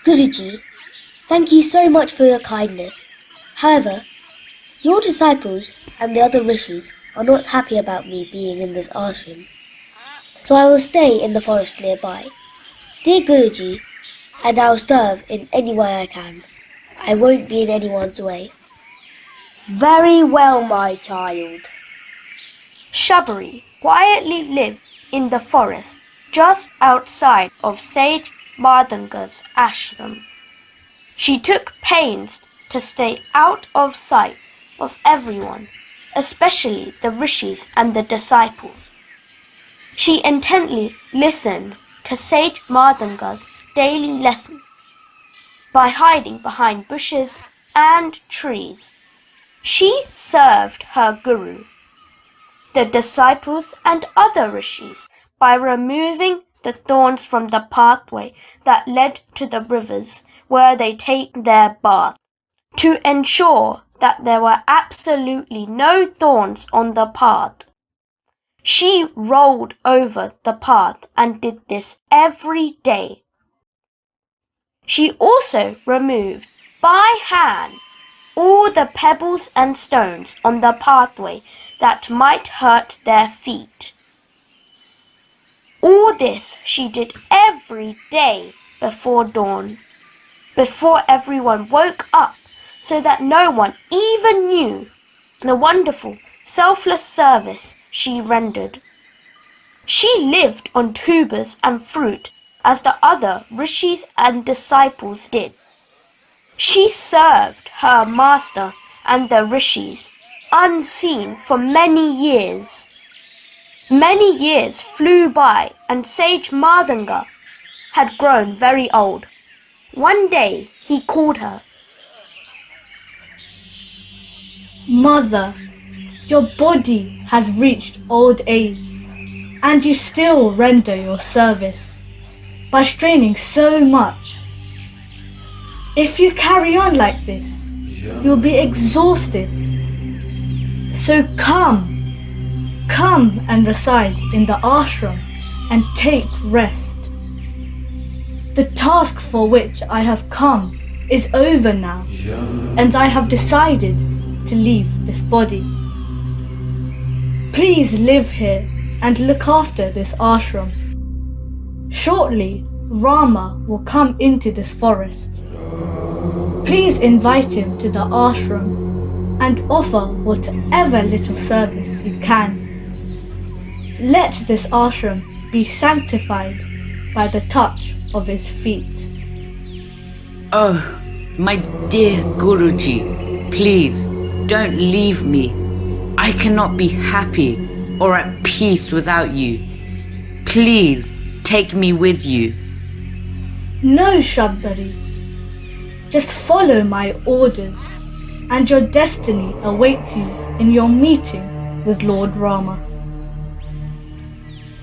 Guruji, thank you so much for your kindness. However, your disciples and the other rishis are not happy about me being in this ashram, so I will stay in the forest nearby. Dear Guruji, and I will serve in any way I can. I won't be in anyone's way. Very well, my child. Shabri quietly lived in the forest just outside of Sage Madanga's ashram. She took pains to stay out of sight of everyone, especially the rishis and the disciples. She intently listened to Sage Madanga's daily lesson by hiding behind bushes and trees. She served her guru. The disciples and other rishis by removing the thorns from the pathway that led to the rivers where they take their bath, to ensure that there were absolutely no thorns on the path. She rolled over the path and did this every day. She also removed by hand all the pebbles and stones on the pathway that might hurt their feet. All this she did every day before dawn, before everyone woke up, so that no one even knew the wonderful, selfless service she rendered. She lived on tubers and fruit as the other rishis and disciples did. She served her master and the rishis unseen for many years. Many years flew by and Sage Mardanga had grown very old. One day he called her. Mother, your body has reached old age, and you still render your service by straining so much. If you carry on like this, you'll be exhausted. So come and reside in the ashram and take rest. The task for which I have come is over now, and I have decided to leave this body. Please live here and look after this ashram. Shortly, Rama will come into this forest. Please invite him to the ashram and offer whatever little service you can. Let this ashram be sanctified by the touch of his feet. Oh, my dear Guruji, please don't leave me. I cannot be happy or at peace without you. Please take me with you. No, Shabri. Just follow my orders, and your destiny awaits you in your meeting with Lord Rama.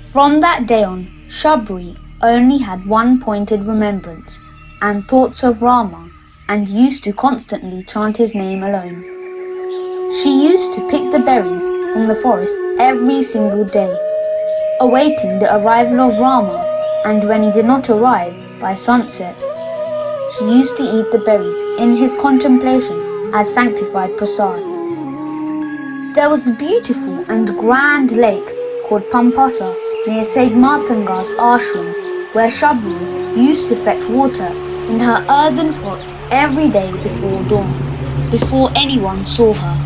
From that day on, Shabri only had one pointed remembrance and thoughts of Rama, and used to constantly chant his name alone. She used to pick the berries from the forest every single day, awaiting the arrival of Rama, and when he did not arrive by sunset, she used to eat the berries in his contemplation as sanctified prasad. There was the beautiful and grand lake called Pampasa near Sage Martanga's ashram, where Shabri used to fetch water in her earthen pot every day before dawn, before anyone saw her.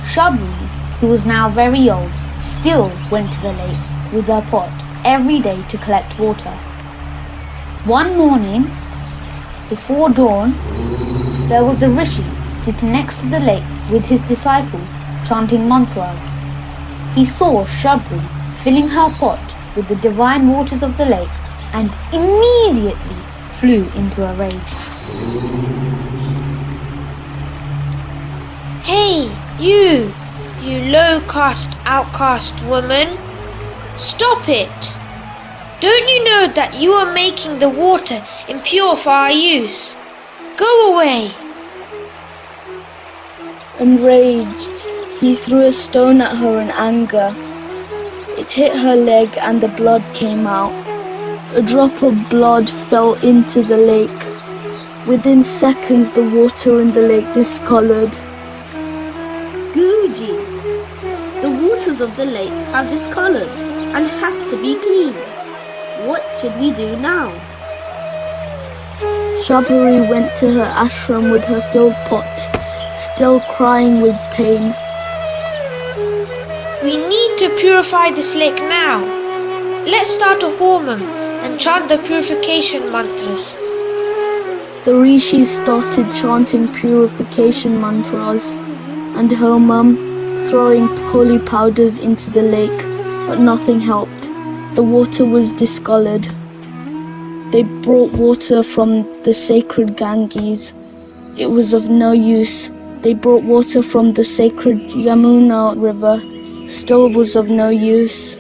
Shabri, who was now very old, still went to the lake with her pot every day to collect water. One morning, before dawn, there was a rishi sitting next to the lake with his disciples chanting mantras. He saw Shabri filling her pot with the divine waters of the lake and immediately flew into a rage. Hey, you low-caste, outcast woman! Stop it! Don't you know that you are making the water impure for our use? Go away! Enraged, he threw a stone at her in anger. It hit her leg and the blood came out. A drop of blood fell into the lake. Within seconds, the water in the lake discolored. Guruji, the waters of the lake have discolored and has to be clean. What should we do now? Shabri went to her ashram with her filled pot, still crying with pain. We need to purify this lake now. Let's start a homam and chant the purification mantras. The rishis started chanting purification mantras and homam, throwing holy powders into the lake, but nothing helped. The water was discolored. They brought water from the sacred Ganges. It was of no use. They brought water from the sacred Yamuna river. Still was of no use.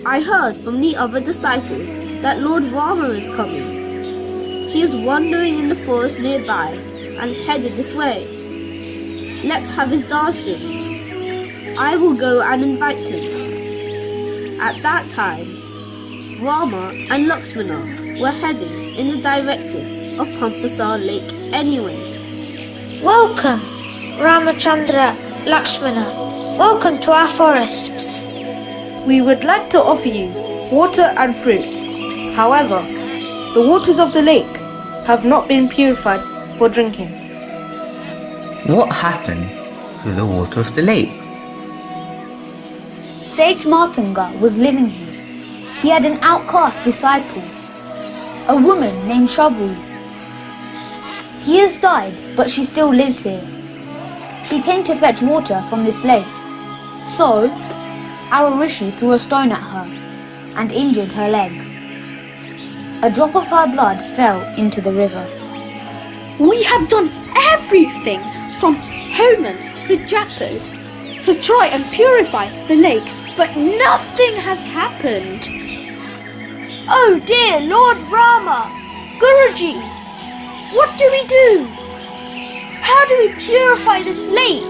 I heard from the other disciples that Lord Rama is coming. He is wandering in the forest nearby and headed this way. Let's have his darshan. I will go and invite him. At that time, Rama and Lakshmana were heading in the direction of Pampasar Lake anyway. Welcome, Ramachandra, Lakshmana. Welcome to our forest. We would like to offer you water and fruit. However, the waters of the lake have not been purified for drinking. What happened to the water of the lake? Sage Martanga was living here. He had an outcast disciple, a woman named Shabri. He has died, but she still lives here. She came to fetch water from this lake. So, our Rishi threw a stone at her and injured her leg. A drop of her blood fell into the river. We have done everything from homams to japas to try and purify the lake, but nothing has happened. Oh dear Lord Rama, Guruji, what do we do? How do we purify this lake?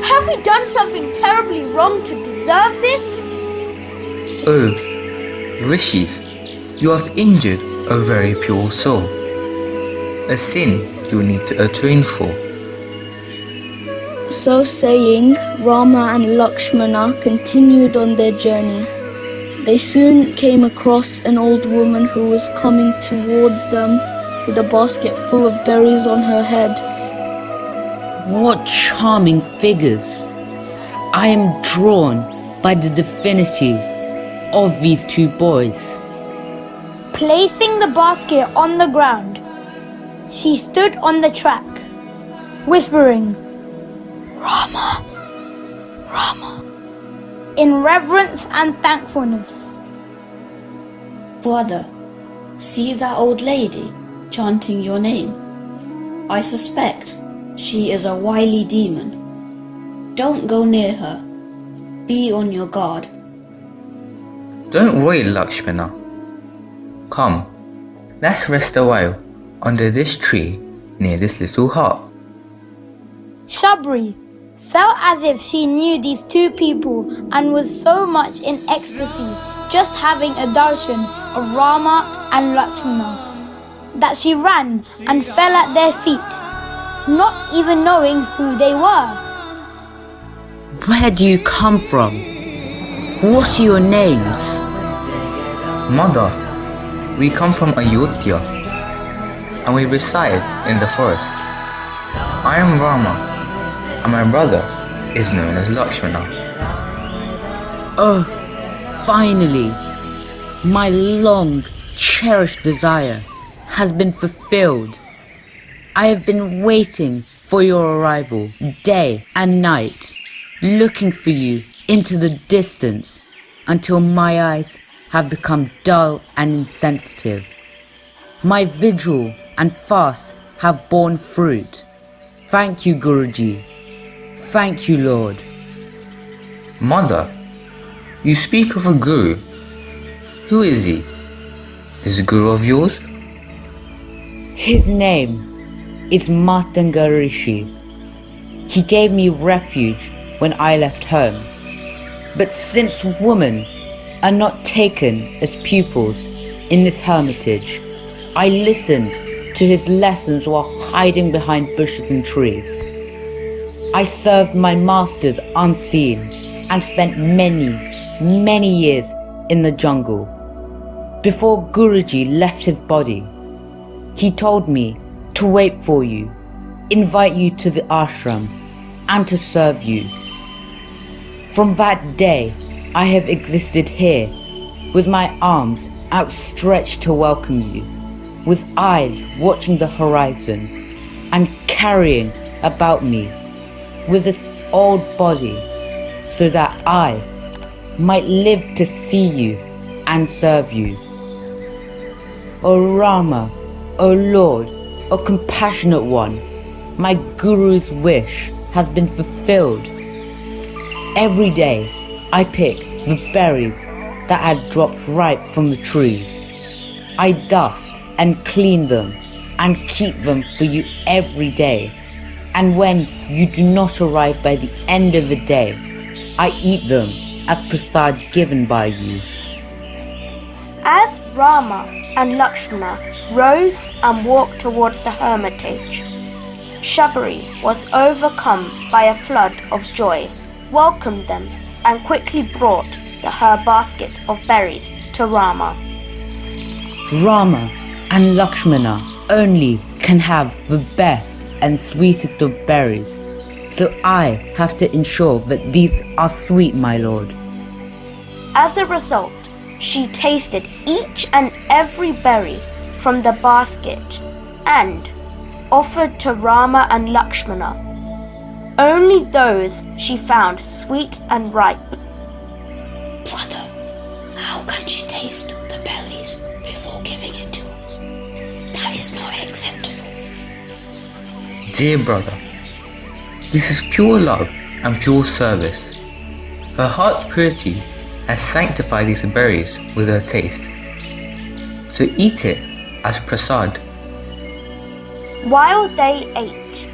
Have we done something terribly wrong to deserve this? Oh, Rishis, you have injured a very pure soul, a sin you need to atone for. So saying, Rama and Lakshmana continued on their journey. They soon came across an old woman who was coming toward them with a basket full of berries on her head. What charming figures! I am drawn by the divinity of these two boys. Placing the basket on the ground, she stood on the track, whispering, Rama, Rama, in reverence and thankfulness. Brother, see that old lady chanting your name? I suspect she is a wily demon. Don't go near her. Be on your guard. Don't worry, Lakshmana. Come, let's rest a while under this tree near this little hut. Shabri felt as if she knew these two people and was so much in ecstasy just having a darshan of Rama and Lakshmana that she ran and fell at their feet, not even knowing who they were. Where do you come from? What are your names? Mother, we come from Ayodhya and we reside in the forest. I am Rama and my brother is known as Lakshmana. Oh, finally, my long cherished desire has been fulfilled. I have been waiting for your arrival day and night, looking for you into the distance until my eyes have become dull and insensitive. My vigil and fast have borne fruit. Thank you, Guruji. Thank you, Lord. Mother, you speak of a guru. Who is he? This guru of yours? His name is Martanga Rishi. He gave me refuge when I left home. But since women are not taken as pupils in this hermitage, I listened to his lessons while hiding behind bushes and trees. I served my masters unseen and spent many years in the jungle. Before Guruji left his body, he told me to wait for you, invite you to the ashram, and to serve you. From that day, I have existed here, with my arms outstretched to welcome you, with eyes watching the horizon, and carrying about me with this old body, so that I might live to see you and serve you. O Rama, O Lord, O compassionate one, my Guru's wish has been fulfilled. Every day I pick the berries that had dropped right from the trees. I dust and clean them and keep them for you every day. And when you do not arrive by the end of the day, I eat them as prasad given by you. As Rama and Lakshmana rose and walked towards the hermitage, Shabri was overcome by a flood of joy, welcomed them, and quickly brought her basket of berries to Rama. Rama and Lakshmana only can have the best and sweetest of berries, so I have to ensure that these are sweet, my lord. As a result, she tasted each and every berry from the basket and offered to Rama and Lakshmana only those she found sweet and ripe. Brother, how can she taste the berries before giving it to us? That is not acceptable. Dear brother, this is pure love and pure service. Her heart's purity has sanctified these berries with her taste. So eat it as prasad. While they ate,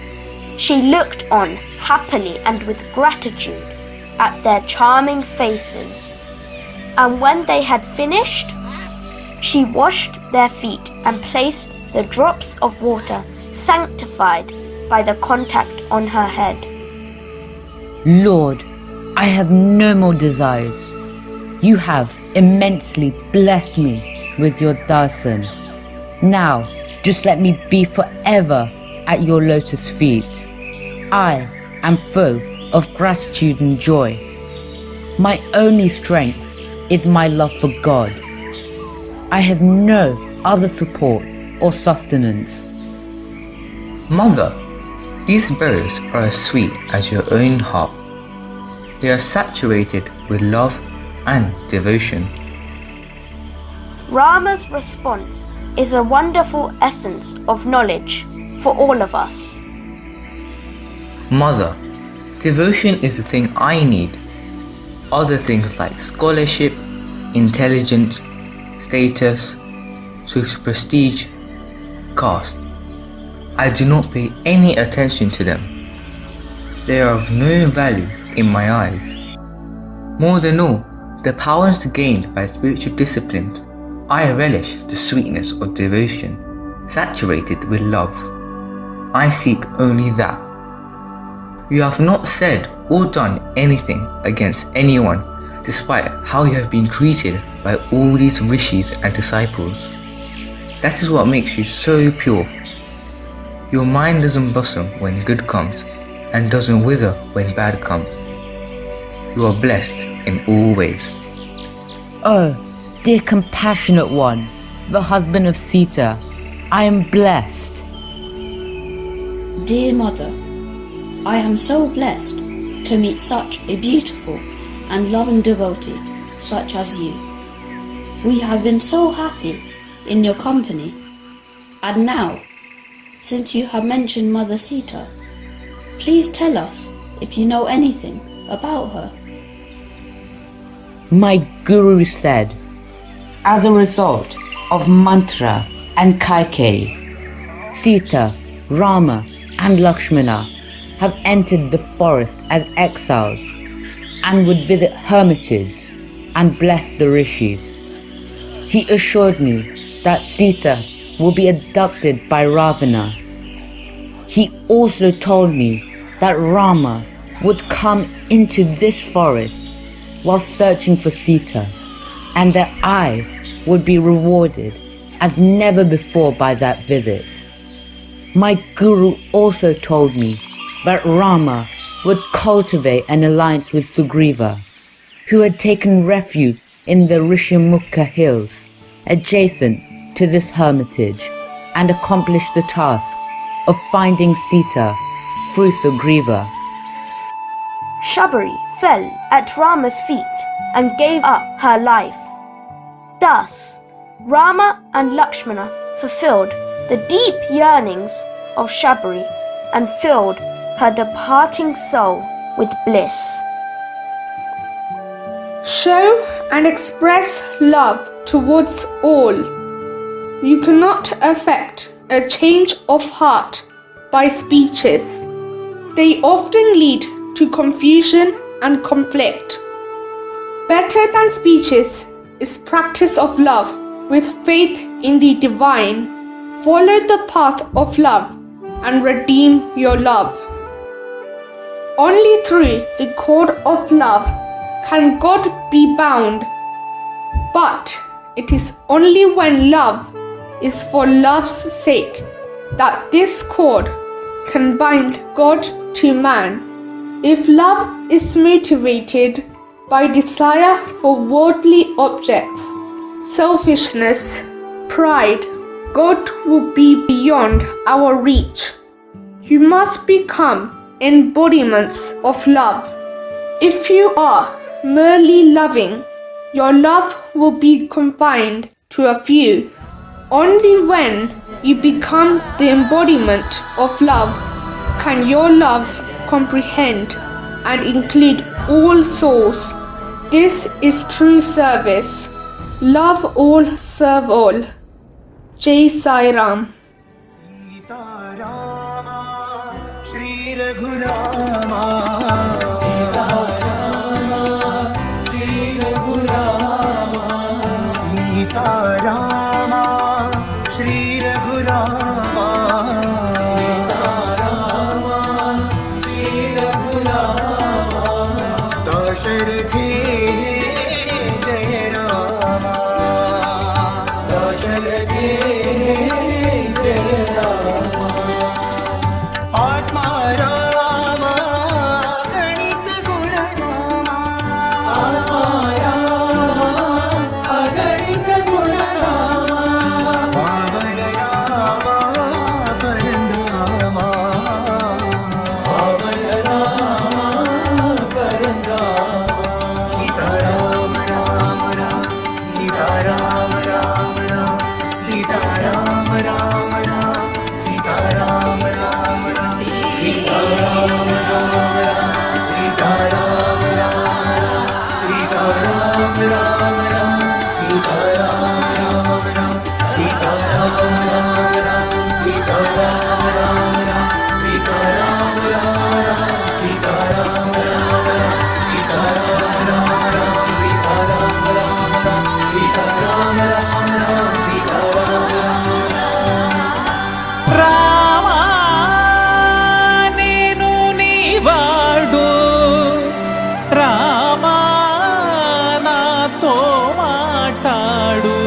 she looked on happily and with gratitude at their charming faces. And when they had finished, she washed their feet and placed the drops of water sanctified by the contact on her head. Lord, I have no more desires. You have immensely blessed me with your darshan. Now, just let me be forever at your lotus feet. I am full of gratitude and joy. My only strength is my love for God. I have no other support or sustenance. Mother, these berries are as sweet as your own heart. They are saturated with love and devotion. Rama's response is a wonderful essence of knowledge for all of us. Mother, devotion is the thing I need. Other things like scholarship, intelligence, status, social prestige, caste, I do not pay any attention to them. They are of no value in my eyes. More than all, the powers gained by spiritual disciplines, I relish the sweetness of devotion, saturated with love. I seek only that. You have not said or done anything against anyone, despite how you have been treated by all these rishis and disciples. That is what makes you so pure. Your mind doesn't blossom when good comes, and doesn't wither when bad comes. You are blessed in all ways. Oh, dear compassionate one, the husband of Sita, I am blessed. Dear mother, I am so blessed to meet such a beautiful and loving devotee such as you. We have been so happy in your company. And now, since you have mentioned Mother Sita, please tell us if you know anything about her. My guru said, as a result of mantra and Kaikeyi, Sita, Rama and Lakshmana have entered the forest as exiles and would visit hermitages and bless the rishis. He assured me that Sita will be abducted by Ravana. He also told me that Rama would come into this forest while searching for Sita, and that I would be rewarded as never before by that visit. My guru also told me that Rama would cultivate an alliance with Sugriva, who had taken refuge in the Rishyamukha hills adjacent to this hermitage, and accomplish the task of finding Sita through Sugriva. Shabri fell at Rama's feet and gave up her life. Thus, Rama and Lakshmana fulfilled the deep yearnings of Shabri and filled her departing soul with bliss. Show and express love towards all. You cannot effect a change of heart by speeches. They often lead to confusion and conflict. Better than speeches is practice of love with faith in the divine. Follow the path of love and redeem your love. Only through the cord of love can God be bound. But it is only when love is for love's sake that this cord can bind God to man. If love is motivated by desire for worldly objects, selfishness, pride, God will be beyond our reach. You must become embodiments of love. If you are merely loving, your love will be confined to a few. Only when you become the embodiment of love can your love comprehend and include all souls. This is true service. Love all, serve all. Jai Sai Ram. Shri Raghurama, Sita Rama, Shri Raghurama, Sita Rama, Shri Raghurama, Sita Rama, Shri Raghurama, Dasharathi Jaya Rama, Dasharathi Jaya Rama. Atma Rama, Ganit Guna Rama, Atma Rama, Ganit Guna Rama, Pavan Rama, Parandama, Pavan Rama, Parandama, Sita Rama, Rama Rama, Sita Rama, Rama Rama, Sita Rama, Rama Rama, Sita Rama, Rama Rama. Sita Rama, Rama Rama, Sita Rama, Rama Rama, Sita Rama, Rama Rama, Sita Rama, Rama Rama, Sita Rama, Rama Rama, Sita Rama, Rama Rama, Sita Rama, Rama Rama, Sita Rama, Rama Rama, Sita Rama, Rama Rama, Sita Rama, Rama Rama, Sita Rama, Rama Rama, Sita Rama, Rama Rama. నేను నీవాడు రామా నాతో మాటాడు.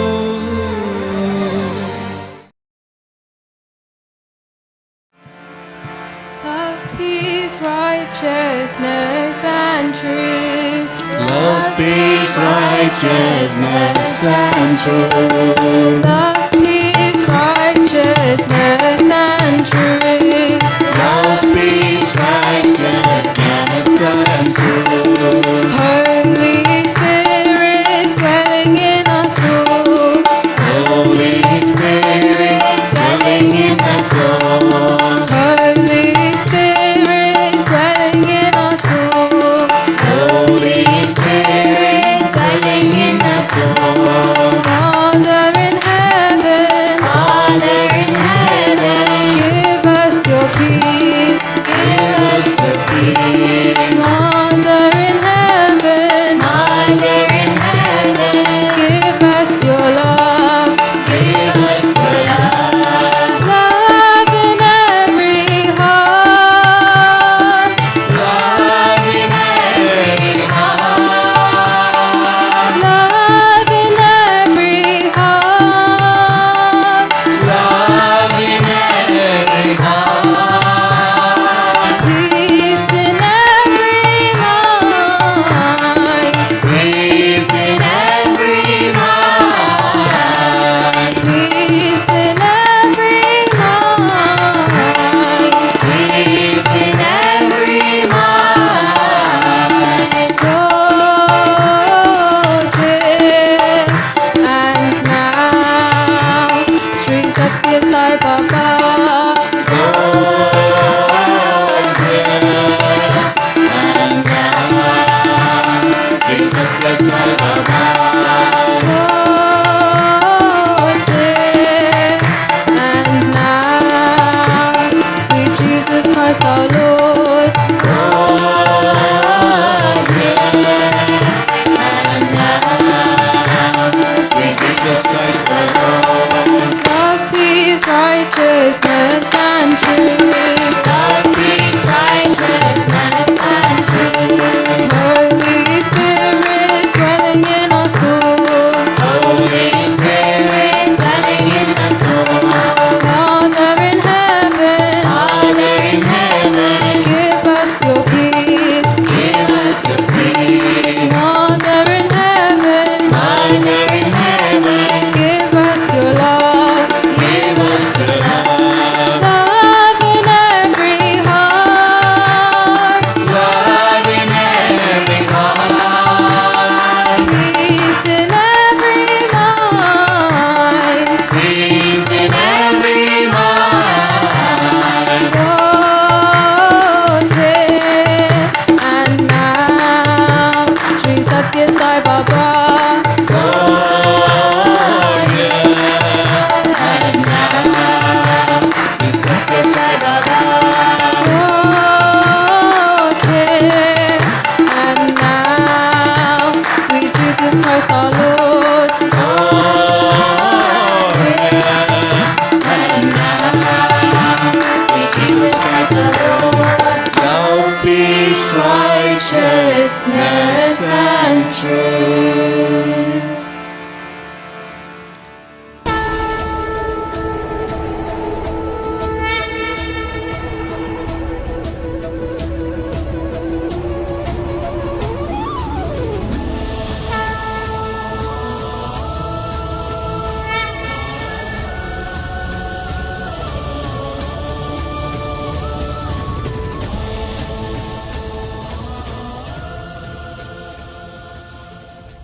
Love, peace, righteousness, and truth. Love, peace, righteousness, and truth. Love, peace, righteousness, and truth. Love, peace, righteousness, and truth. Holy Spirit dwelling in us all. Holy Spirit dwelling in us all. Holy Spirit dwelling in us all. Holy Spirit dwelling in us all. Father in heaven, Father in heaven,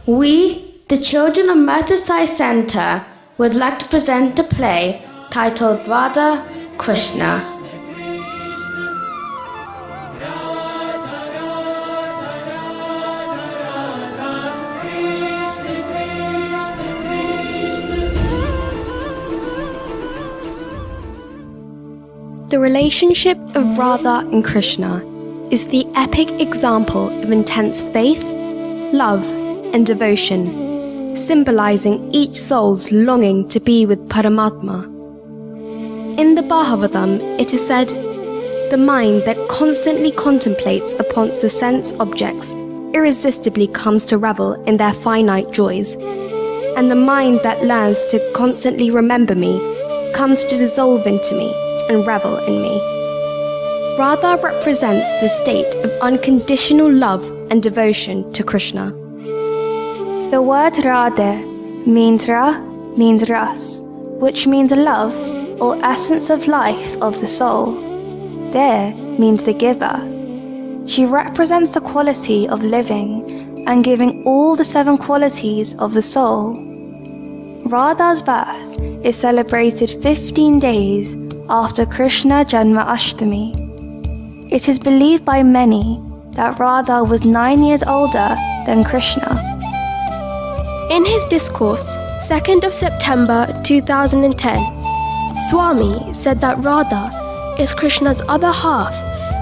We, the children of Merton Sai Centre, would like to present a play titled Radha, Krishna. The relationship of Radha and Krishna is the epic example of intense faith, love, and devotion, symbolizing each soul's longing to be with Paramatma. In the Bhagavatam, it is said, "The mind that constantly contemplates upon the sense objects irresistibly comes to revel in their finite joys, and the mind that learns to constantly remember me comes to dissolve into me and revel in me." Radha represents the state of unconditional love and devotion to Krishna. The word Radha means ras, which means love or essence of life of the soul. De means the giver. She represents the quality of living and giving all the 7 qualities of the soul. Radha's birth is celebrated 15 days after Krishna Janma Ashtami. It is believed by many that Radha was 9 years older than Krishna. In his discourse, 2nd of September 2010, Swami said that Radha is Krishna's other half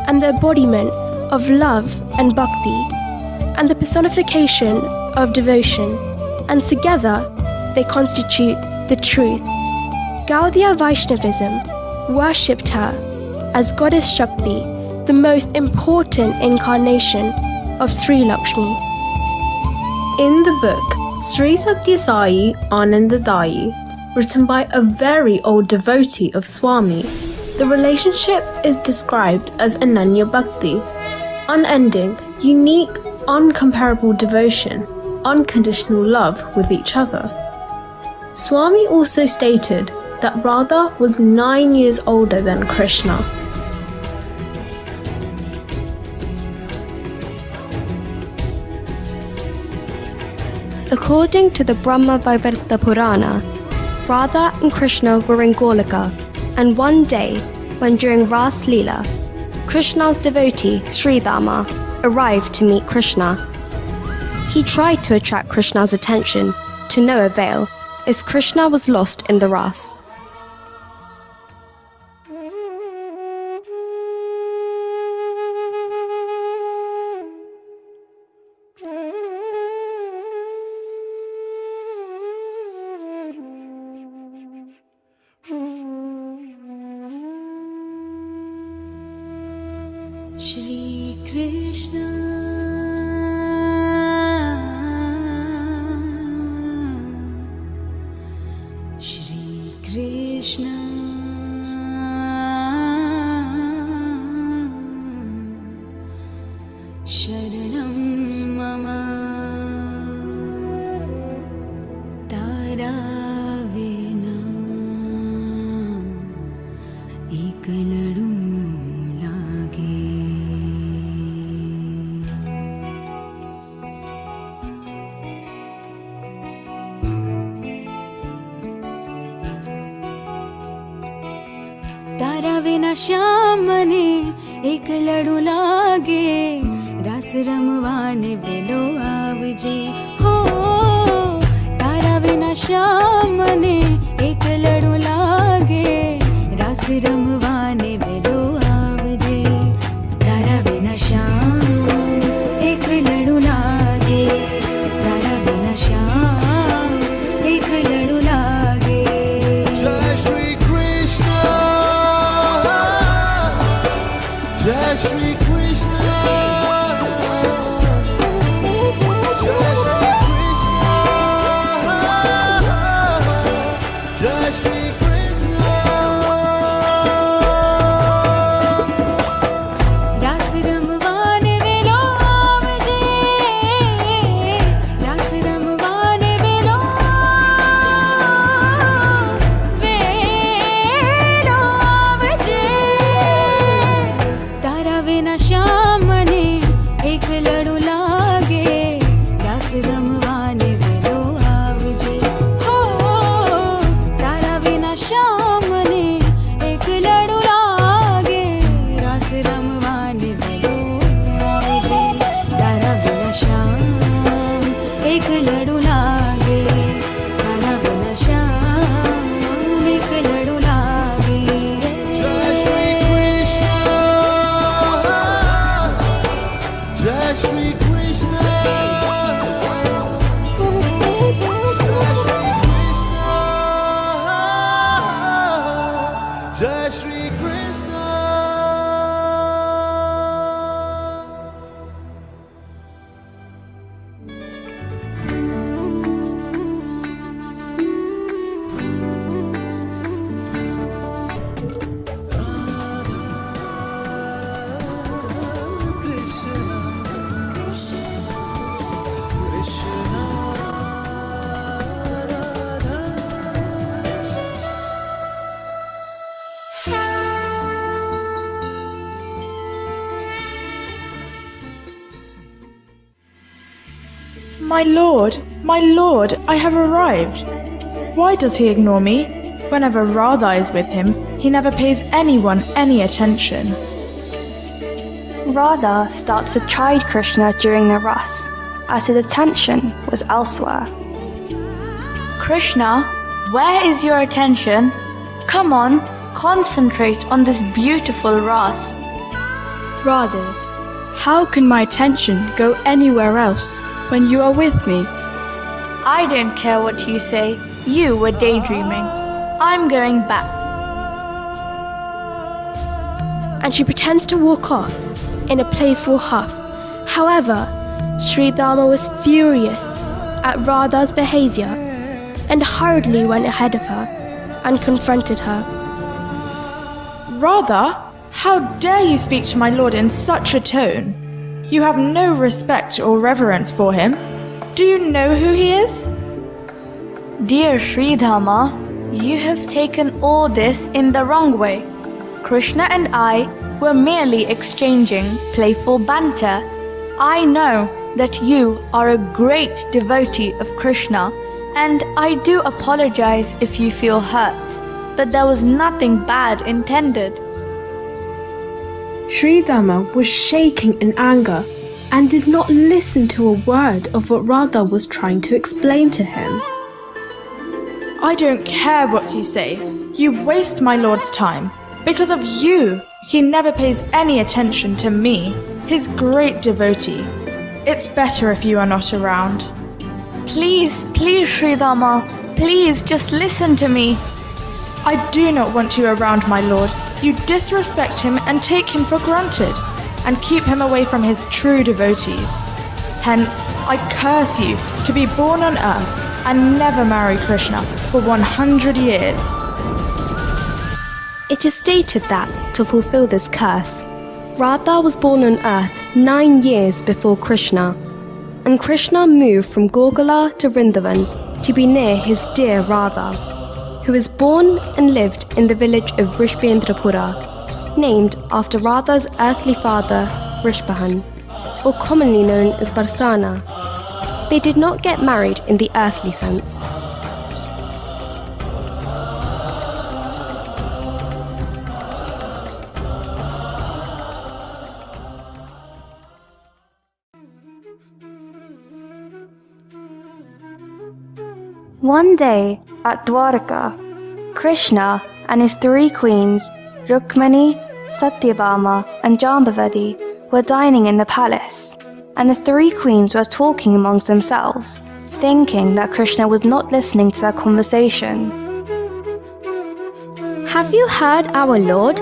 and the embodiment of love and bhakti, and the personification of devotion, and together they constitute the truth. Gaudiya Vaishnavism worshipped her as Goddess Shakti, the most important incarnation of Sri Lakshmi. In the book Sri Sathya Sai Anandadayi, written by a very old devotee of Swami, the relationship is described as Ananya Bhakti, unending, unique, uncomparable devotion, unconditional love with each other. Swami also stated that Radha was 9 years older than Krishna. According to the Brahma Vaivarta Purana, Radha and Krishna were in Golika, and one day, when during Ras Leela, Krishna's devotee Sudamma arrived to meet Krishna. He tried to attract Krishna's attention, to no avail, as Krishna was lost in the Ras. Shri Krishna, Shri Krishna, Sharanam Mama, Taravena, Ekaladu. तारा बिना श्याम ने एक लड़ू लागे रस रमवाने बेलो आवजे हो तारा बिना श्याम ने एक लड़ू लागे रस रमवाने बेलो आवजे तारा बिना श्याम एक लड़ू लागे तारा बिना श्याम एक लड़ू लागे जय श्री कृष्ण जय श्री कृष्ण जय श्री कृष्ण जय श्री कृष्ण रस रमवाने वेलो आवजे रस रमवाने वेलो आवजे तारा बिना श्याम ने एक लड़ू लागे रस रमवाने My lord, I have arrived. Why does he ignore me? Whenever Radha is with him, he never pays anyone any attention. Radha starts to chide Krishna during the Ras, as his attention was elsewhere. Krishna, where is your attention? Come on, concentrate on this beautiful Ras. Radha, how can my attention go anywhere else when you are with me? I don't care what you say. You were daydreaming. I'm going back. And she pretends to walk off in a playful huff. However, Sudamma was furious at Radha's behavior and hurriedly went ahead of her and confronted her. Radha, how dare you speak to my lord in such a tone? You have no respect or reverence for him. Do you know who he is? Dear Sudamma, you have taken all this in the wrong way. Krishna and I were merely exchanging playful banter. I know that you are a great devotee of Krishna, and I do apologize if you feel hurt, but there was nothing bad intended. Sudamma was shaking in anger and did not listen to a word of what Radha was trying to explain to him. I don't care what you say. You waste my lord's time. Because of you, he never pays any attention to me, his great devotee. It's better if you are not around. Please, Sudamma, please just listen to me. I do not want you around, my lord. You disrespect him and take him for granted, and keep him away from his true devotees. Hence, I curse you to be born on earth and never marry Krishna for 100 years. It is stated that, to fulfill this curse, Radha was born on earth 9 years before Krishna, and Krishna moved from Gokula to Vrindavan to be near his dear Radha, who was born and lived in the village of Vrishpendrapura, named after Radha's earthly father, Vrishpahan, or commonly known as Barsana. They did not get married in the earthly sense. One day at Dwarka, Krishna and his 3 queens, Rukmani, Satyabhama, and Jambavati, were dining in the palace, and the 3 queens were talking amongst themselves, thinking that Krishna was not listening to their conversation. Have you heard our Lord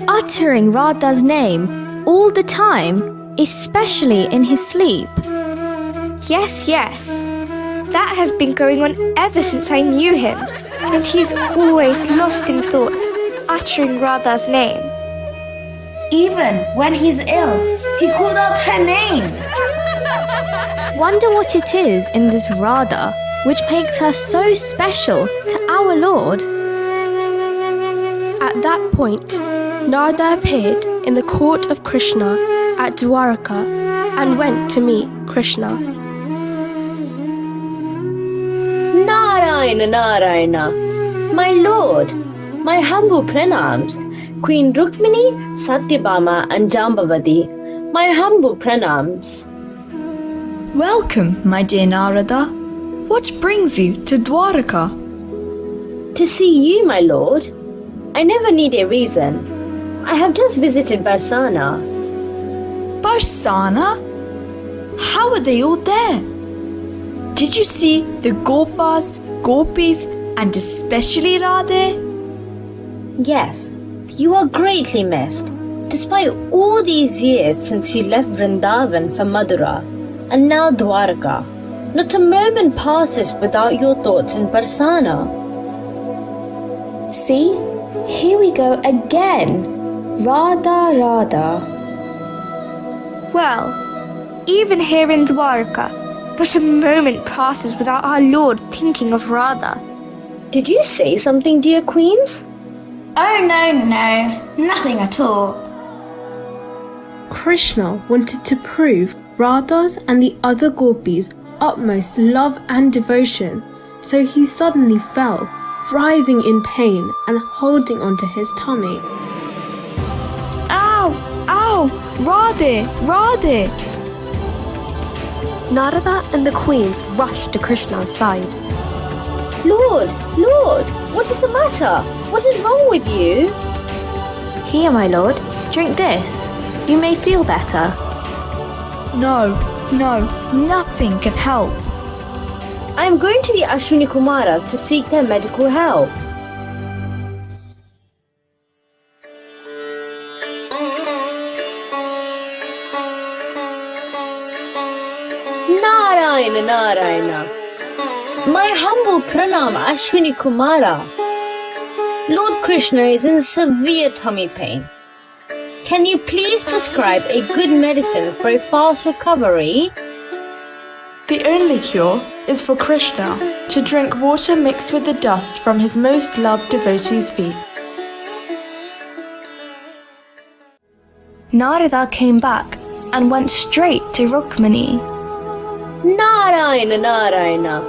uttering Radha's name all the time, especially in his sleep? Yes. That has been going on ever since I knew him, and he's always lost in thoughts, uttering Radha's name. Even when he's ill, he called out her name. Wonder what it is in this Radha which makes her so special to our Lord. At that point, Narada appeared in the court of Krishna at Dwarka and went to meet Krishna. Narayana, my lord, my humble pranams, Queen Rukmini, Satyabhama and Jambavati, my humble pranams. Welcome, my dear Narada. What brings you to Dwarka? To see you, my lord. I never need a reason. I have just visited Barsana. Barsana? How are they all there? Did you see the Gopas, Gopis, and especially Radha? Yes, you are greatly missed. Despite all these years since you left Vrindavan for Madura, and now Dwarka, not a moment passes without your thoughts in Barsana. See, here we go again. Radha. Well, even here in Dwarka, not a moment passes without our Lord thinking of Radha. Did you say something, dear queens? Oh, no, nothing at all. Krishna wanted to prove Radha's and the other gopis utmost love and devotion, so he suddenly fell, writhing in pain and holding onto his tummy. Ow! Ow! Radha! Radha! Narada and the queens rushed to Krishna's side. Lord, Lord, what is the matter? What is wrong with you? Here, my lord, drink this. You may feel better. No, nothing can help. I am going to the Ashwini Kumaras to seek their medical help. Narayana, Narayana. My humble pranam, Ashwini Kumara. Lord Krishna is in severe tummy pain. Can you please prescribe a good medicine for a fast recovery? The only cure is for Krishna to drink water mixed with the dust from his most loved devotee's feet. Narada came back and went straight to Rukmini. Narayana, Narayana.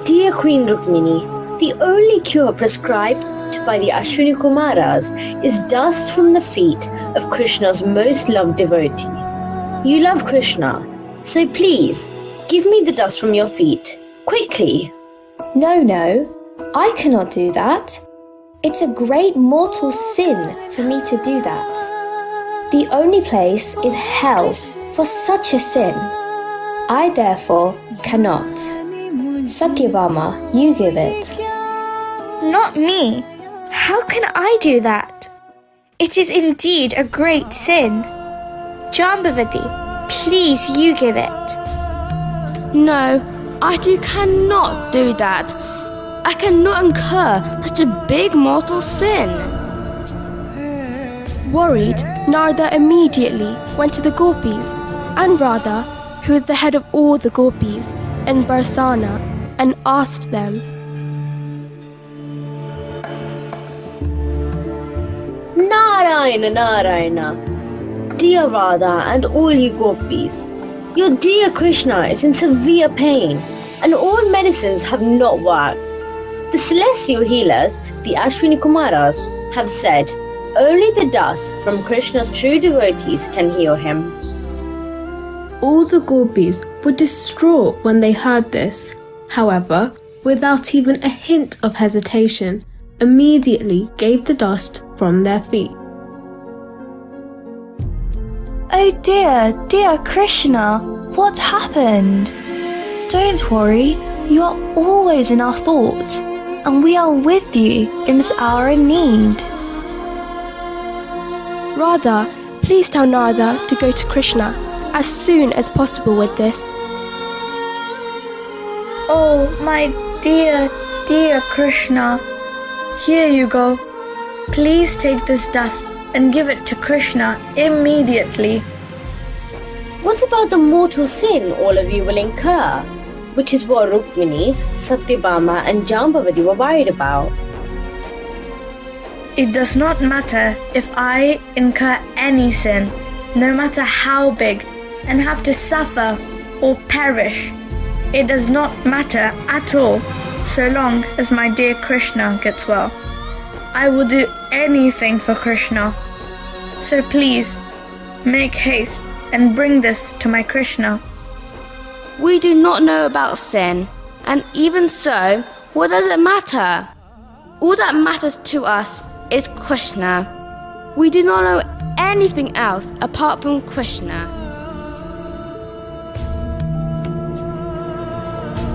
Dear Queen Rukmini, the only cure prescribed by the Ashwini Kumaras is dust from the feet of Krishna's most loved devotee. You love Krishna, so please give me the dust from your feet, quickly. No, I cannot do that. It's a great mortal sin for me to do that. The only place is hell for such a sin. I therefore cannot. Satyabhama, you give it. Not me. How can I do that? It is indeed a great sin. Jambavati, please you give it. No, I cannot do that. I cannot incur such a big mortal sin. Worried, Narada immediately went to the gopis and Radha, who is the head of all the gopis, and Barsana, and asked them, Narayana, Narayana. Dear Radha and all you gopis, your dear Krishna is in severe pain and all medicines have not worked. The celestial healers, the Ashwini Kumaras, have said only the dust from Krishna's true devotees can heal him. All the gopis were distraught when they heard this. However, without even a hint of hesitation, immediately gave the dust from their feet. Oh dear Krishna, what happened? Don't worry, you are always in our thoughts, and we are with you in this hour in need. Radha, please tell Narada to go to Krishna as soon as possible with this. Oh, my dear Krishna. Here you go. Please take this dust and give it to Krishna immediately. What about the mortal sin all of you will incur? Which is what Rukmini, Satyabhama and Jambavati were worried about. It does not matter if I incur any sin, no matter how big, and have to suffer or perish. It does not matter at all, so long as my dear Krishna gets well. I will do anything for Krishna. So please, make haste and bring this to my Krishna. We do not know about sin, and even so, what does it matter? All that matters to us is Krishna. We do not know anything else apart from Krishna.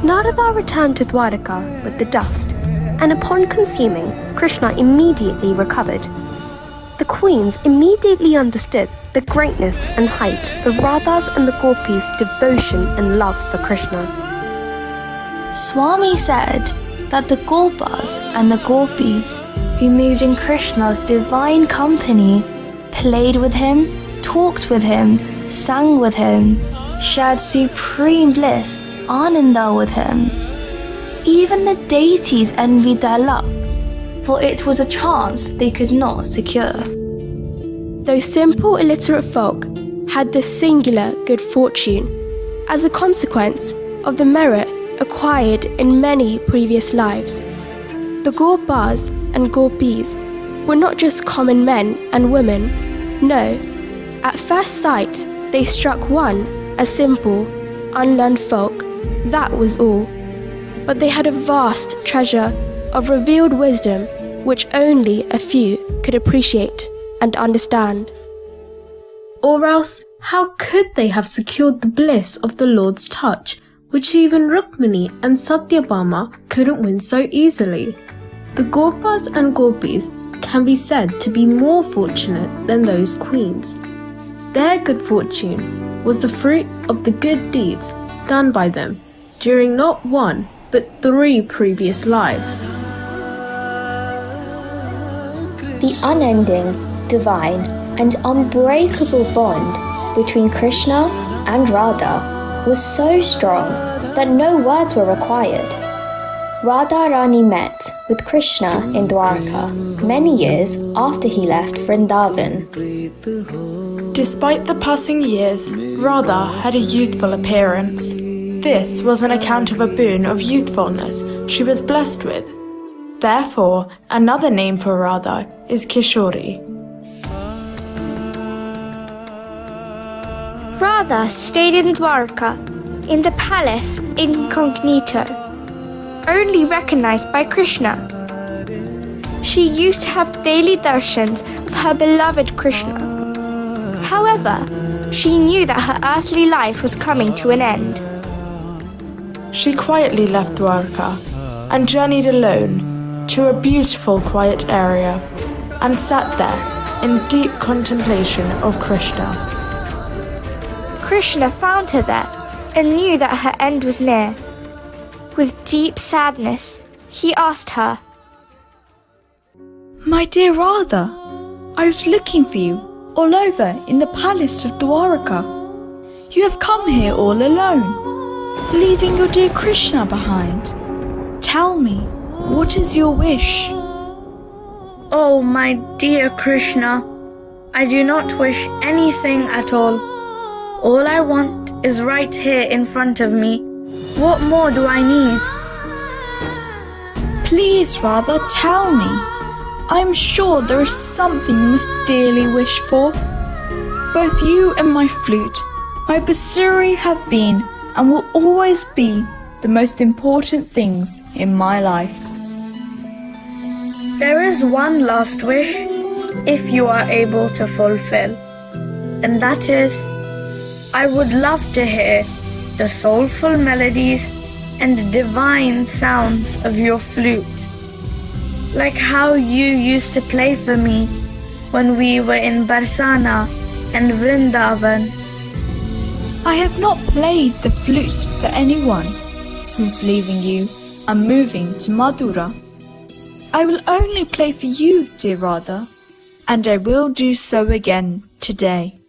Narada returned to Dwaraka with the dust, and upon consuming, Krishna immediately recovered. The queens immediately understood the greatness and height of Radha's and the gopis' devotion and love for Krishna. Swami said that the Gopas and the gopis who moved in Krishna's divine company played with him, talked with him, sang with him, shared supreme bliss, Ananda with him. Even the deities envied their luck, for it was a chance they could not secure. Those simple illiterate folk had this singular good fortune. As a consequence of the merit acquired in many previous lives. The Gopals and Gopis were not just common men and women. No, at first sight they struck one as simple, unlearned folk, that was all. But they had a vast treasure of revealed wisdom which only a few could appreciate and understand. Or else, how could they have secured the bliss of the Lord's touch, which even Rukmini and Satyabhama couldn't win so easily? The Gopas and Gopis can be said to be more fortunate than those queens. Their good fortune was the fruit of the good deeds done by them during not one but 3 previous lives. The unending, divine, and unbreakable bond between Krishna and Radha was so strong that no words were required. Radha Rani met with Krishna in Dwarka many years after he left Vrindavan. Despite the passing years, Radha had a youthful appearance. This was on account of a boon of youthfulness she was blessed with. Therefore, another name for Radha is Kishori. Radha stayed in Dwarka, in the palace incognito, only recognized by Krishna. She used to have daily darshans of her beloved Krishna. However, she knew that her earthly life was coming to an end. She quietly left Dwarka and journeyed alone to a beautiful quiet area and sat there in deep contemplation of Krishna. Krishna found her there and knew that her end was near. With deep sadness, he asked her, My dear Radha, I was looking for you all over in the palace of Dwarka. You have come here all alone, leaving your dear Krishna behind. Tell me, what is your wish? Oh, my dear Krishna, I do not wish anything at all. All I want is right here in front of me. What more do I need? Please, Radha, tell me. I am sure there is something you must dearly wish for. Both you and my flute, my basuri, have been and will always be the most important things in my life. There is one last wish, if you are able to fulfill, and that is, I would love to hear the soulful melodies and divine sounds of your flute, like how you used to play for me when we were in Barsana and Vrindavan. I have not played the flute for anyone since leaving you and moving to Madura. I will only play for you, dear Radha, and I will do so again today.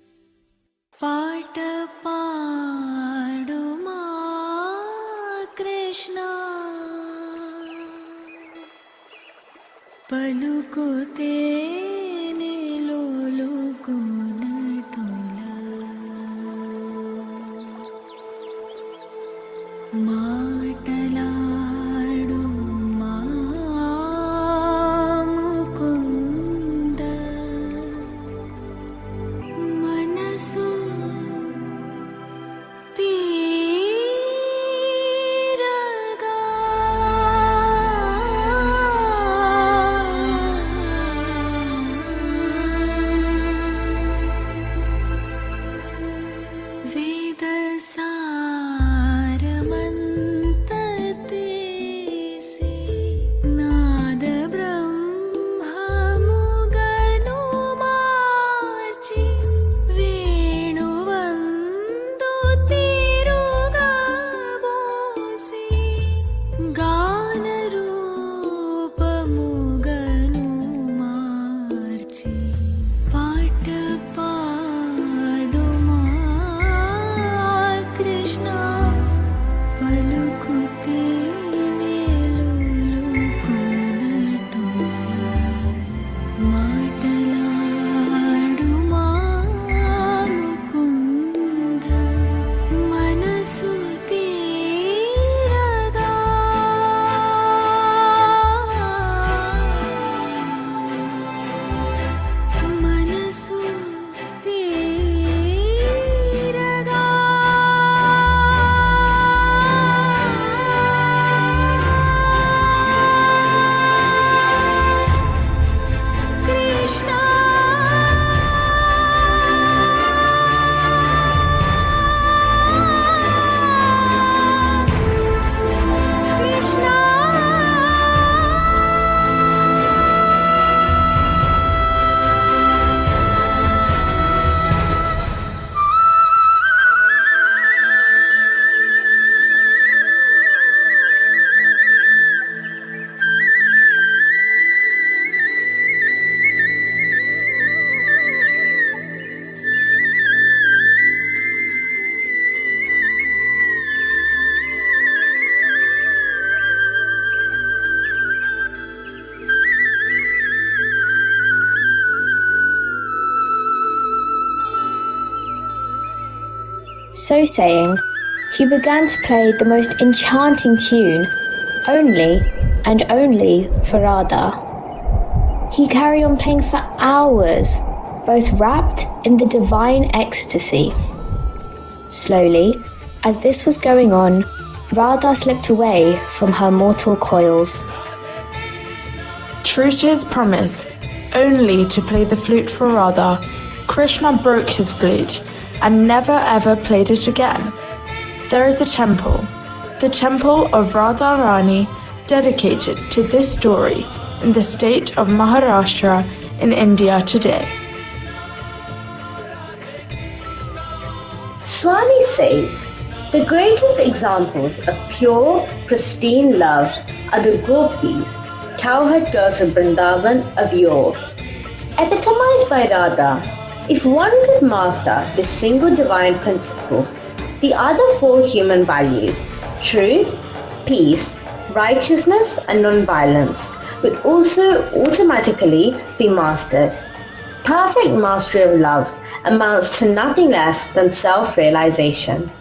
So saying, he began to play the most enchanting tune, only and only for Radha. He carried on playing for hours, both wrapped in the divine ecstasy. Slowly, as this was going on, Radha slipped away from her mortal coils. True to his promise, only to play the flute for Radha, Krishna broke his flute and never ever played it again. There is a temple, the temple of Radha Rani, dedicated to this story in the state of Maharashtra in India today. Swami says, the greatest examples of pure, pristine love are the gopis, cowherd girls of Vrindavan of yore. Epitomized by Radha, if one could master this single divine principle, the other four human values, truth, peace, righteousness and non-violence, would also automatically be mastered. Perfect mastery of love amounts to nothing less than self-realization.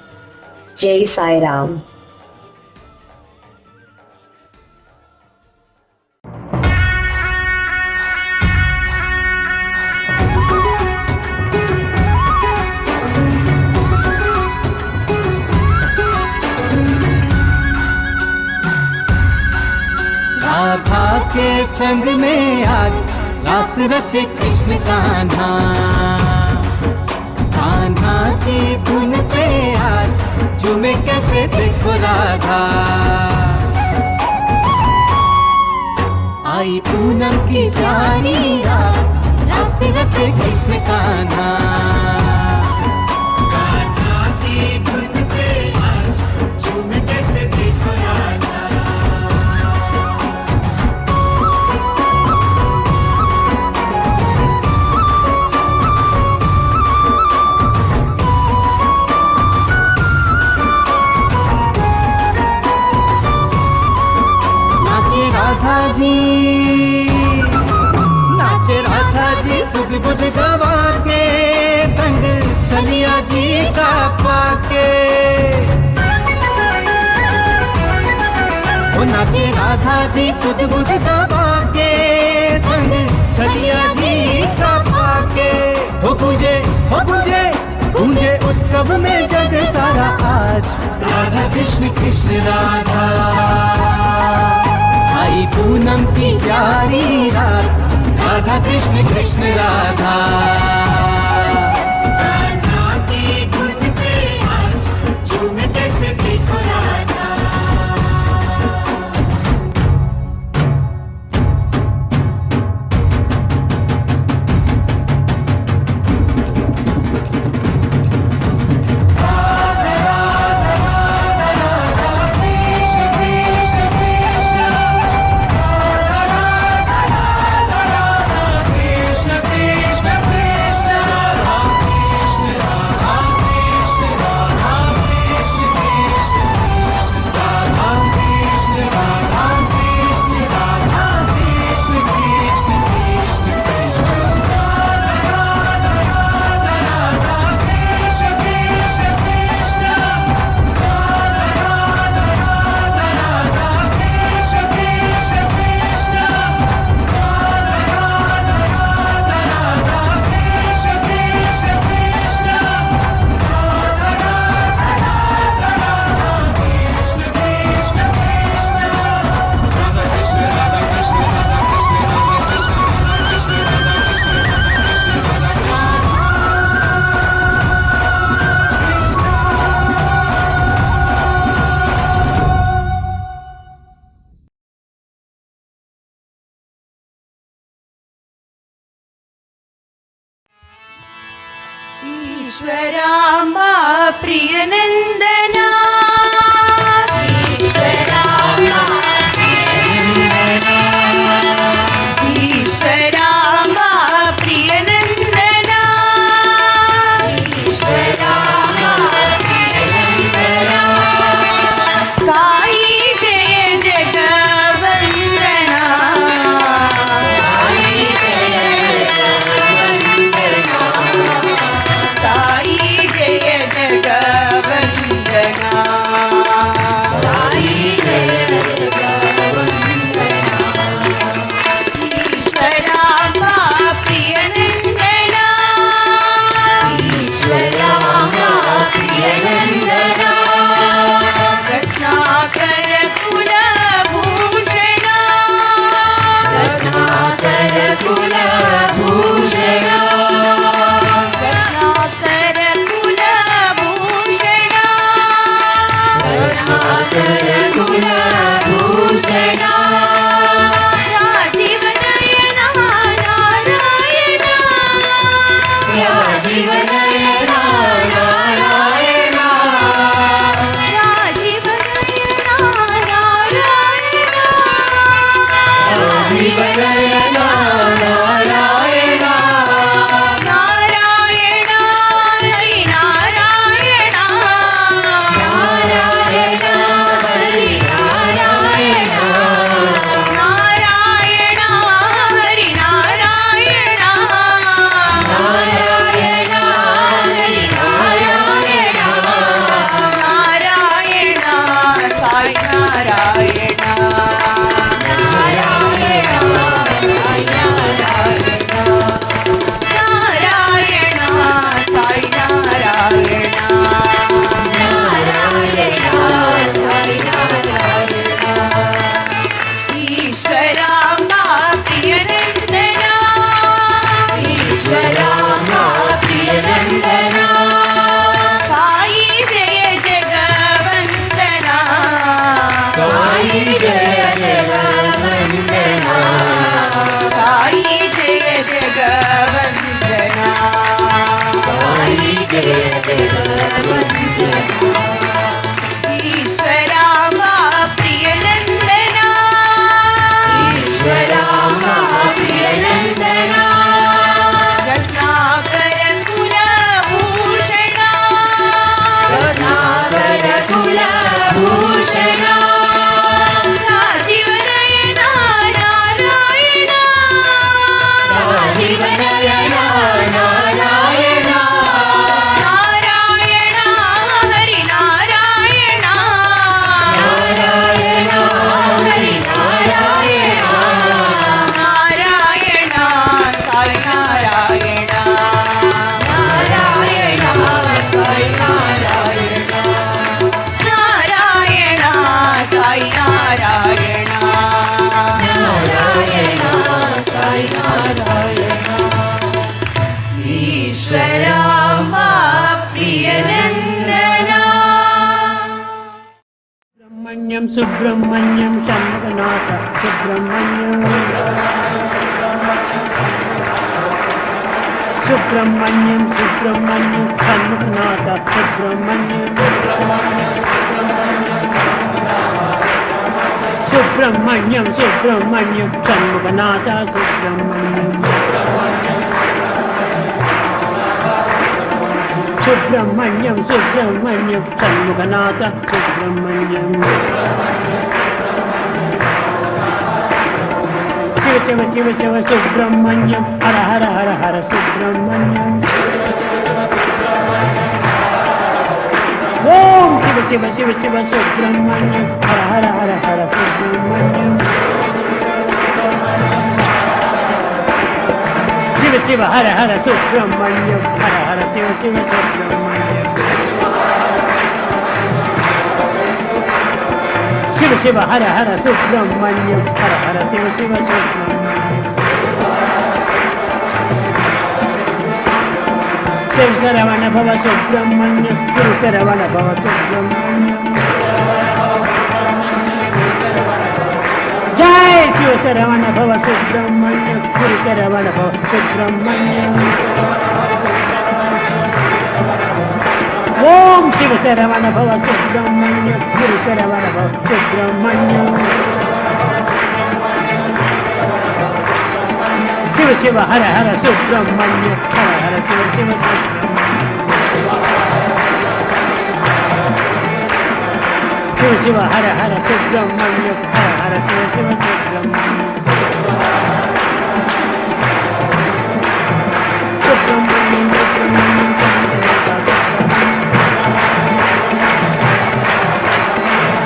Jai Sai Ram. Radha के संग में आज रास रचे कृष्ण कान्हा, कान्हा की धुन पे आज झूमे कैसे देखो राधा। आई पूनम की प्यारी रात रास रचे कृष्ण कान्हा, कान्हा की धुन पे आज झूमे कैसे देखो राधा। नाचे राधा जी सुध बुध गवा के संग छलिया जी का पाके। ओ नाचे राधा जी सुध बुध गवा के संग छलिया जी का पाके। हो पूजे पूजे उत्सव में जग सारा आज राधा कृष्ण कृष्ण राधा। आई पूनम की प्यारी रात राधा कृष्ण कृष्ण राधा। कान्हा की धुन पे आज झूमे कैसे देखो राधा। ईश्वराम्मा प्रियनन्दना ईश्वराम्मा ईश्वराम्मा प्रियनन्दना ईश्वराम्मा प्रियनन्दना साई जय जगवन्दना साई जय जगवन्दना साई जय जगवन्दना Subramanyam Shanganatha Subramanyam Subramanyam Subramanyam Shanganatha Subramanyam Subramanyam Subramanyam Shanganatha Subramanyam Subramanyam Subramanyam Shanganatha Subramanyam Shiva Shiva Shiva Subramanyam Hara Hara Hara Hara Subramanyam Om Shiva Shiva Shiva Shiva Subramanyam Hara Hara Hara Hara Subramanyam Shiva Shiva Hara Hara Subramanyam Hara Hara Shiva Shiva Subramanyam Shiva Shiva Hara Hara Subramanyam Hara Hara Shiva Shiva Subramanyam Shankaravana Bhava Subramanyam Gurukaravana Bhava Subramanyam Jai Shiva Saravana Bhava Subramanyam Gurukaravana Bhava Subramanyam Om Shiva Saravana Bhava Subramanyam Gurukaravana Bhava Subramanyam Shiva Shiva Hara Hara Subramanyam Hara Hara Shiva Shiva Shiva Shiva Hara Hara Subramanyam Hara Hara Shiva Shiva Subramanyam Subramanyam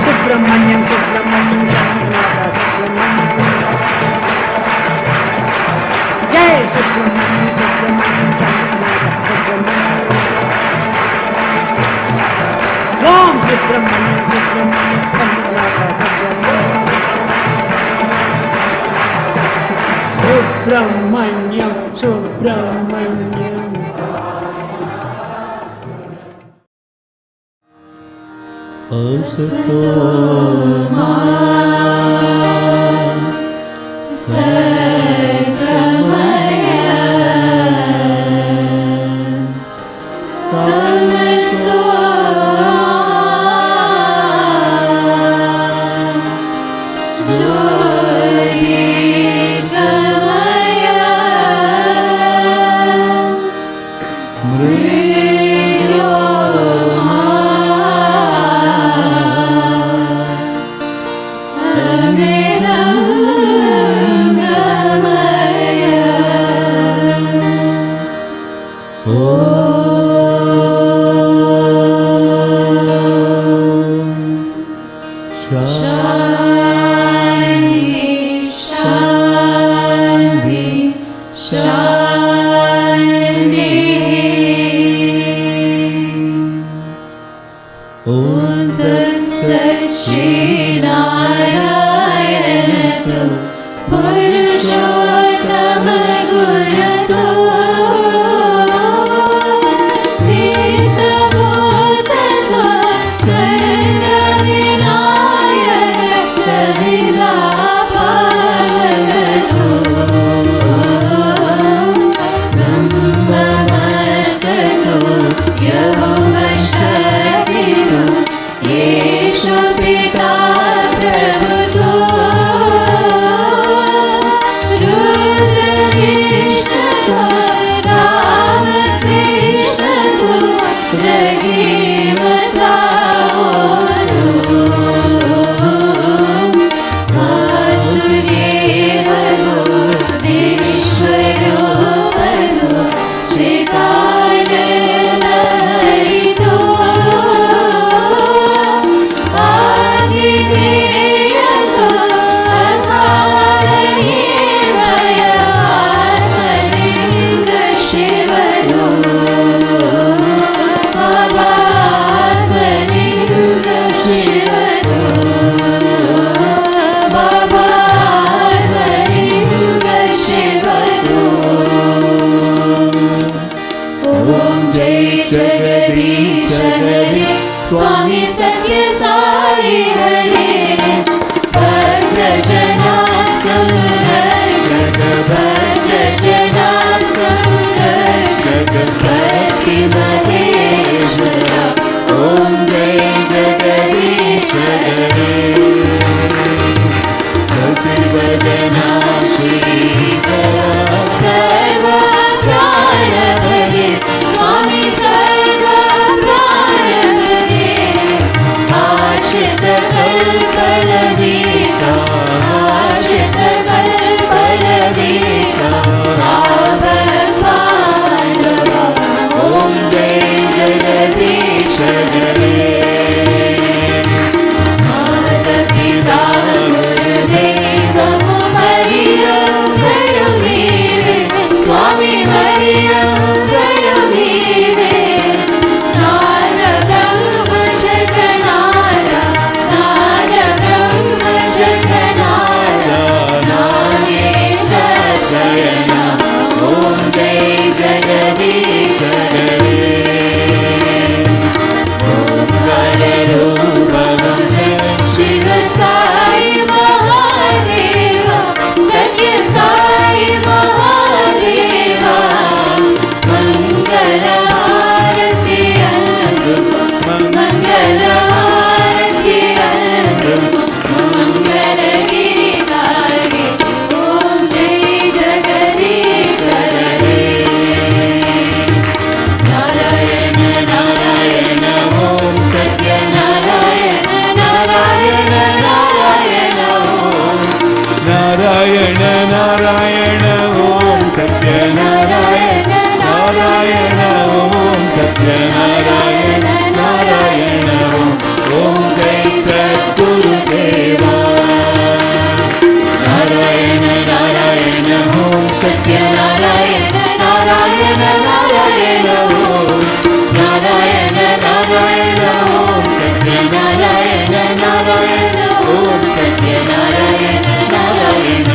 Subramanyam Subramanyam Subramanyam Jai Subramanyam Subramanyam Subramanyam Om Subramanyam Subramanyam Subramanyam Subramanyam Ashtottaram स्वामी सत्य साई हरे भक्तजना संरक्षक भक्तजना संरक्षक भक्ति महेश्वरा ओम जय जगदीश्वर भक्तिवदना श्रीकरा सर्व प्राण हरे स्वामी सर्व प्राण हरे आश्रित कल्पलदीका आश्रित कल्पलदीका आवमानवा ओम जय जगदीश हरे माता पिता गुरुदेव मरियम गयमीरे स्वामी मरियम गयमीरे नाद ब्रह्म जगनारा नाद ब्रह्म जगनारा नागेन्द्र शयना ओम जय जगदीश हरे ओंकार रूपम शिव साई महादेवा सत्य साई महादेवा मंगल आरती अनुगो मंगल आरती अनुगो मंगल गिरिधारी ओम जय जगदीश हरे नारायण नारायण ओम सत्य नारायण नारायण नारायण ओम नारायण नारायण ओम सत्य नारायण नारायण ओम सत्य नारायण नारायण ओम जय सद्गुरुदेवा नारायण नारायण ओम सत्य नारायण नारायण नारायण ओम नारायण नारायण ओम सत्य नारायण नारायण ओम सत्य नारायण नारायण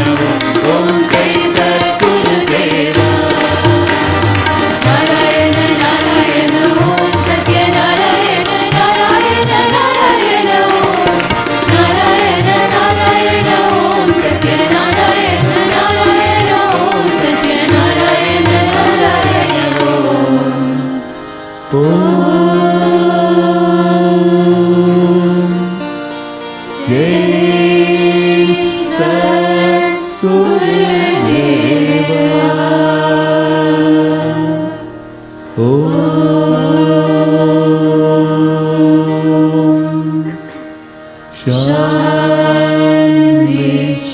ओम जय सद्गुरुदेवा नारायण नारायण ओम सत्य नारायण नारायण नारायण ओम नारायण नारायण ओम सत्य नारायण नारायण ओम सत्य नारायण नारायण ओम जय सद्गुरुदेवा Shanti,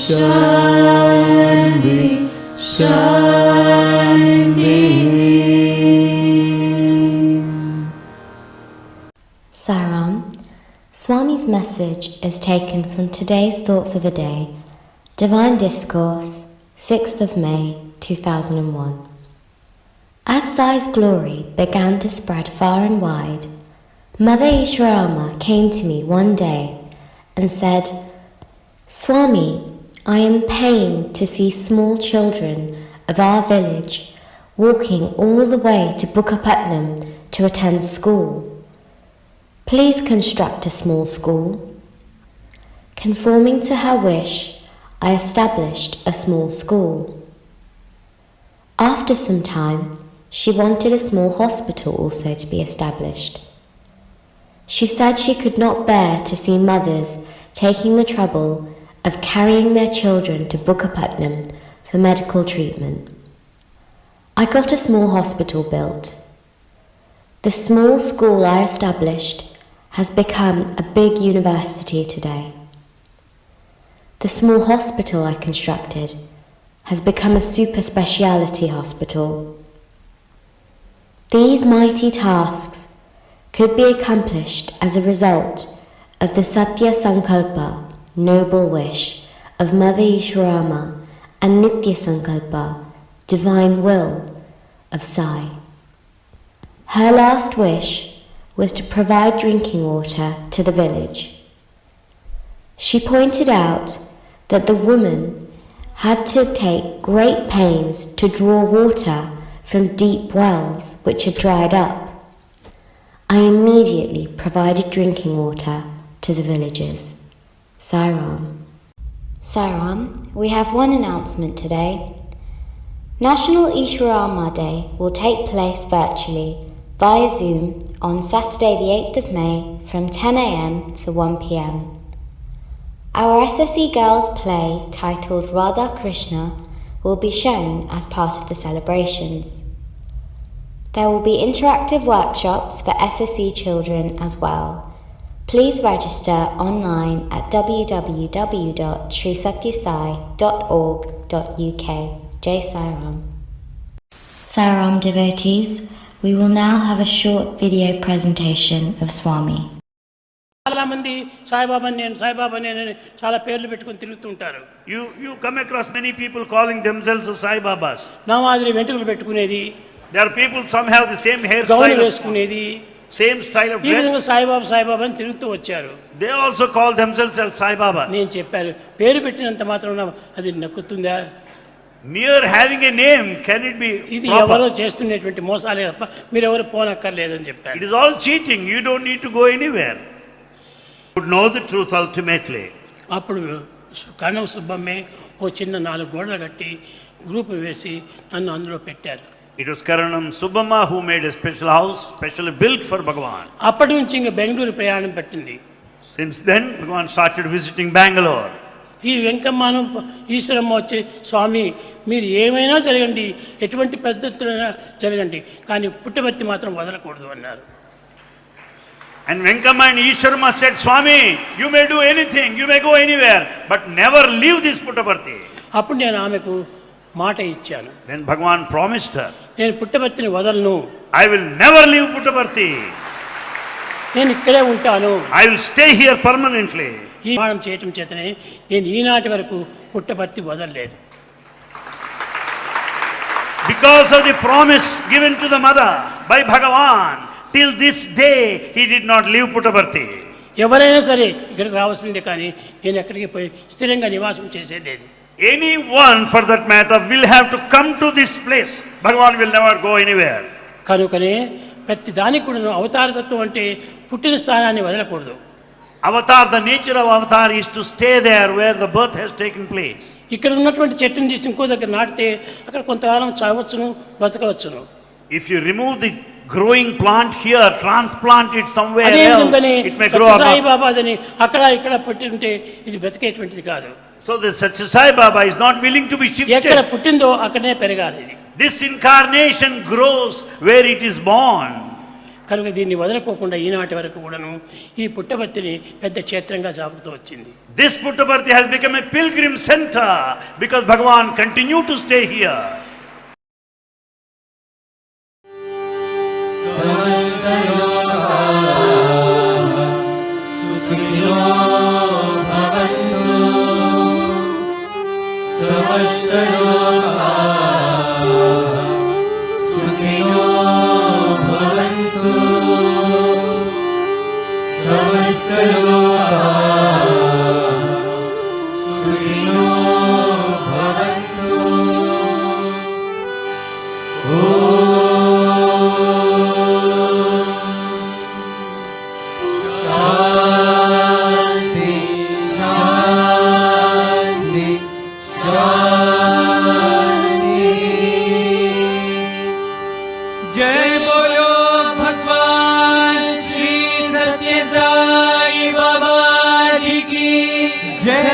Shanti, Shanti. Sairam, Swami's message is taken from today's Thought for the Day, Divine Discourse, 6th of May, 2001. As Sai's glory began to spread far and wide, Mother Easwaramma came to me one day and said, "Swami, I am pained to see small children of our village walking all the way to Bukkapatnam to attend school. Please construct a small school." Conforming to her wish, I established a small school. After some time, she wanted a small hospital also to be established. She said she could not bear to see mothers taking the trouble of carrying their children to Bukkapatnam for medical treatment. I got a small hospital built. The small school I established has become a big university today. The small hospital I constructed has become a super speciality hospital. These mighty tasks could be accomplished as a result of the Sathya Sankalpa, noble wish, of Mother Easwaramma and Nitya Sankalpa, divine will, of Sai. Her last wish was to provide drinking water to the village. She pointed out that the woman had to take great pains to draw water from deep wells which had dried up. I immediately provided drinking water to the villagers. Sairam. Sairam, we have one announcement today. National Easwaramma Day will take place virtually via Zoom on Saturday the 8th of May from 10 a.m. to 1 p.m. Our SSE girls' play titled Radha Krishna will be shown as part of the celebrations. There will be interactive workshops for SSE children as well. Please register online at www.srisatyasai.org.uk. Jai Sairam. Sairam devotees, we will now have a short video presentation of Swami. చాలా మంది సాయిబాబా నేను చాలా పేర్లు పెట్టుకొని తిరుగుతుంటారు. You come across many people calling themselves Sai Babas. నా మాదిరి వెంట్రుకలు పెట్టుకునేది. There are people some have the same hairstyle, వేసుకునేది, same style of dress. ఈ విధంగా సాయిబాబా అని తిరుగుతూ వచ్చారు. They also call themselves as Sai Baba. నేను చెప్పాను, పేరు పెట్టినంత మాత్రం అది నక్కుతుందా? Mere having a name, can it be ఇది proper? ఎవరో చేస్తున్నటువంటి మోసాలే తప్ప మీరు ఎవరు పోనక్కర్లేదని చెప్పారు. It is all cheating. You don't need to go anywhere. You would know the truth ultimately. అప్పుడు కణం సుబ్బమ్మే ఓ చిన్న 4 గోడలు కట్టి గ్రూప్ వేసి నన్ను అందులో పెట్టారు. It was Karanam Sudamma who made a special house, specially built for Bhagavan. అప్పటి నుంచి ఇంకా బెంగళూరు ప్రయాణం పట్టింది. Since then, Bhagavan started visiting Bangalore. ఈ వెంకమ్మను ఈశ్వరమ్మ వచ్చి, స్వామి మీరు ఏమైనా జరగండి, ఎటువంటి పద్ధతులైనా జరగండి, కానీ పుట్టబర్తి మాత్రం వదలకూడదు అన్నారు. And Venkamma and Easwaramma said, Swami, you may do anything, you may go anywhere, but never leave this Puttaparthi. అప్పుడు నేను ఆమెకు మాట ఇచ్చాను. Then Bhagavan promised her, నేను పుట్టబర్తిని వదలను, I will never leave Puttaparthi. నేను ఇక్కడే ఉంటాను, I will stay here permanently. ఈ ప్రమాణం చేయటం చేతనే నేను ఈనాటి వరకు పుట్టబర్తి వదలలేదు. Because of the promise given to the mother by Bhagavan, till this day he did not leave Puttaparthi. ఎవరైనా సరే ఇక్కడికి రావాల్సిందే, కానీ నేను ఎక్కడికి పోయి స్థిరంగా నివాసం చేసేది లేదు. Anyone for that matter will have to come to this place. Bhagavan will never go anywhere. కనుకనే ప్రతి దానికి కూడా అవతార తత్వం అంటే పుట్టిన స్థానాన్ని వదలకూడదు. Avatar, the nature of avatar is to stay there where the birth has taken place. ఇక్కడ ఉన్నటువంటి చెట్టుని తీసి ఇంకో దగ్గర నాటితే అక్కడ కొంతకాలం చావచ్చును, బ్రతకవచ్చును. If you remove the growing plant here, transplant it somewhere else, it may grow up. Sai బాబాదని అక్కడ ఇక్కడ పెట్టి ఉంటే ఇది బ్రతికేటువంటిది కాదు. So the Sathya Sai Baba is not willing to be shifted. ఎక్కడ పుట్టిందో అక్కడనే పెరగాలి ఇది. This incarnation grows where it is born. కనుక దీన్ని వదలకోకుండా ఈనాటి వరకు కూడాను ఈ పుట్టపర్తిని పెద్ద క్షేత్రంగా సాగుతూ వచ్చింది. This Puttaparthi has become a pilgrim center because Bhagavan continued to stay here. जय बोलो भगवान श्री सत्य साई बाबा जी की जय.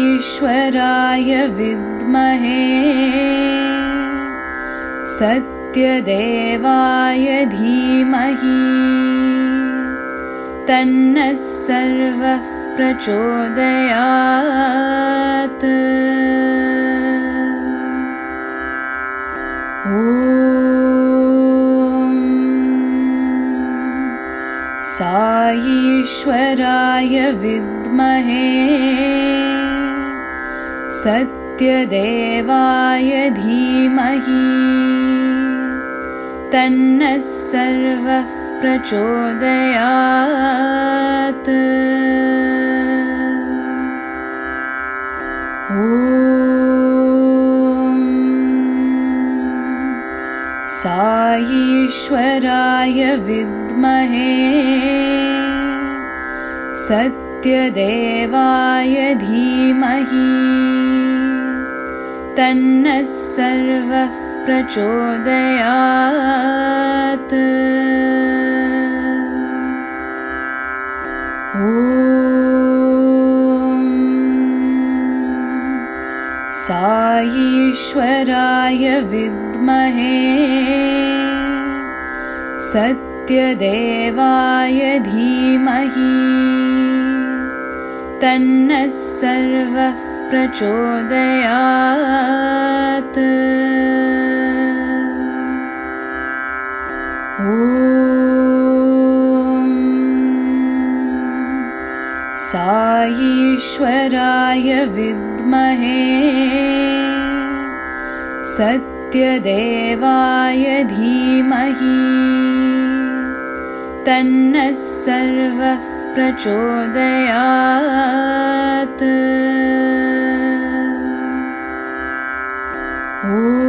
साईश्वराय विद्महे सत्यदेवाय धीमहि तन्नः सर्वः प्रचोदयात्. ॐ साईश्वराय विद्महे सत्यदेवाय धीमहि तन्नः सर्वः प्रचोदयात्. ॐ साईश्वराय विद्महे सत्यदेवाय धीमहि तन्नः सर्वः प्रचोदयात्. ॐ साईश्वराय विद्महे सत्यदेवाय धीमहि तन्नः सर्वः प्रचोदयात्. ॐ साईश्वराय विद्महे सत्यदेवाय धीमहि तन्नः सर्वः प्रचोदयात्. ॐ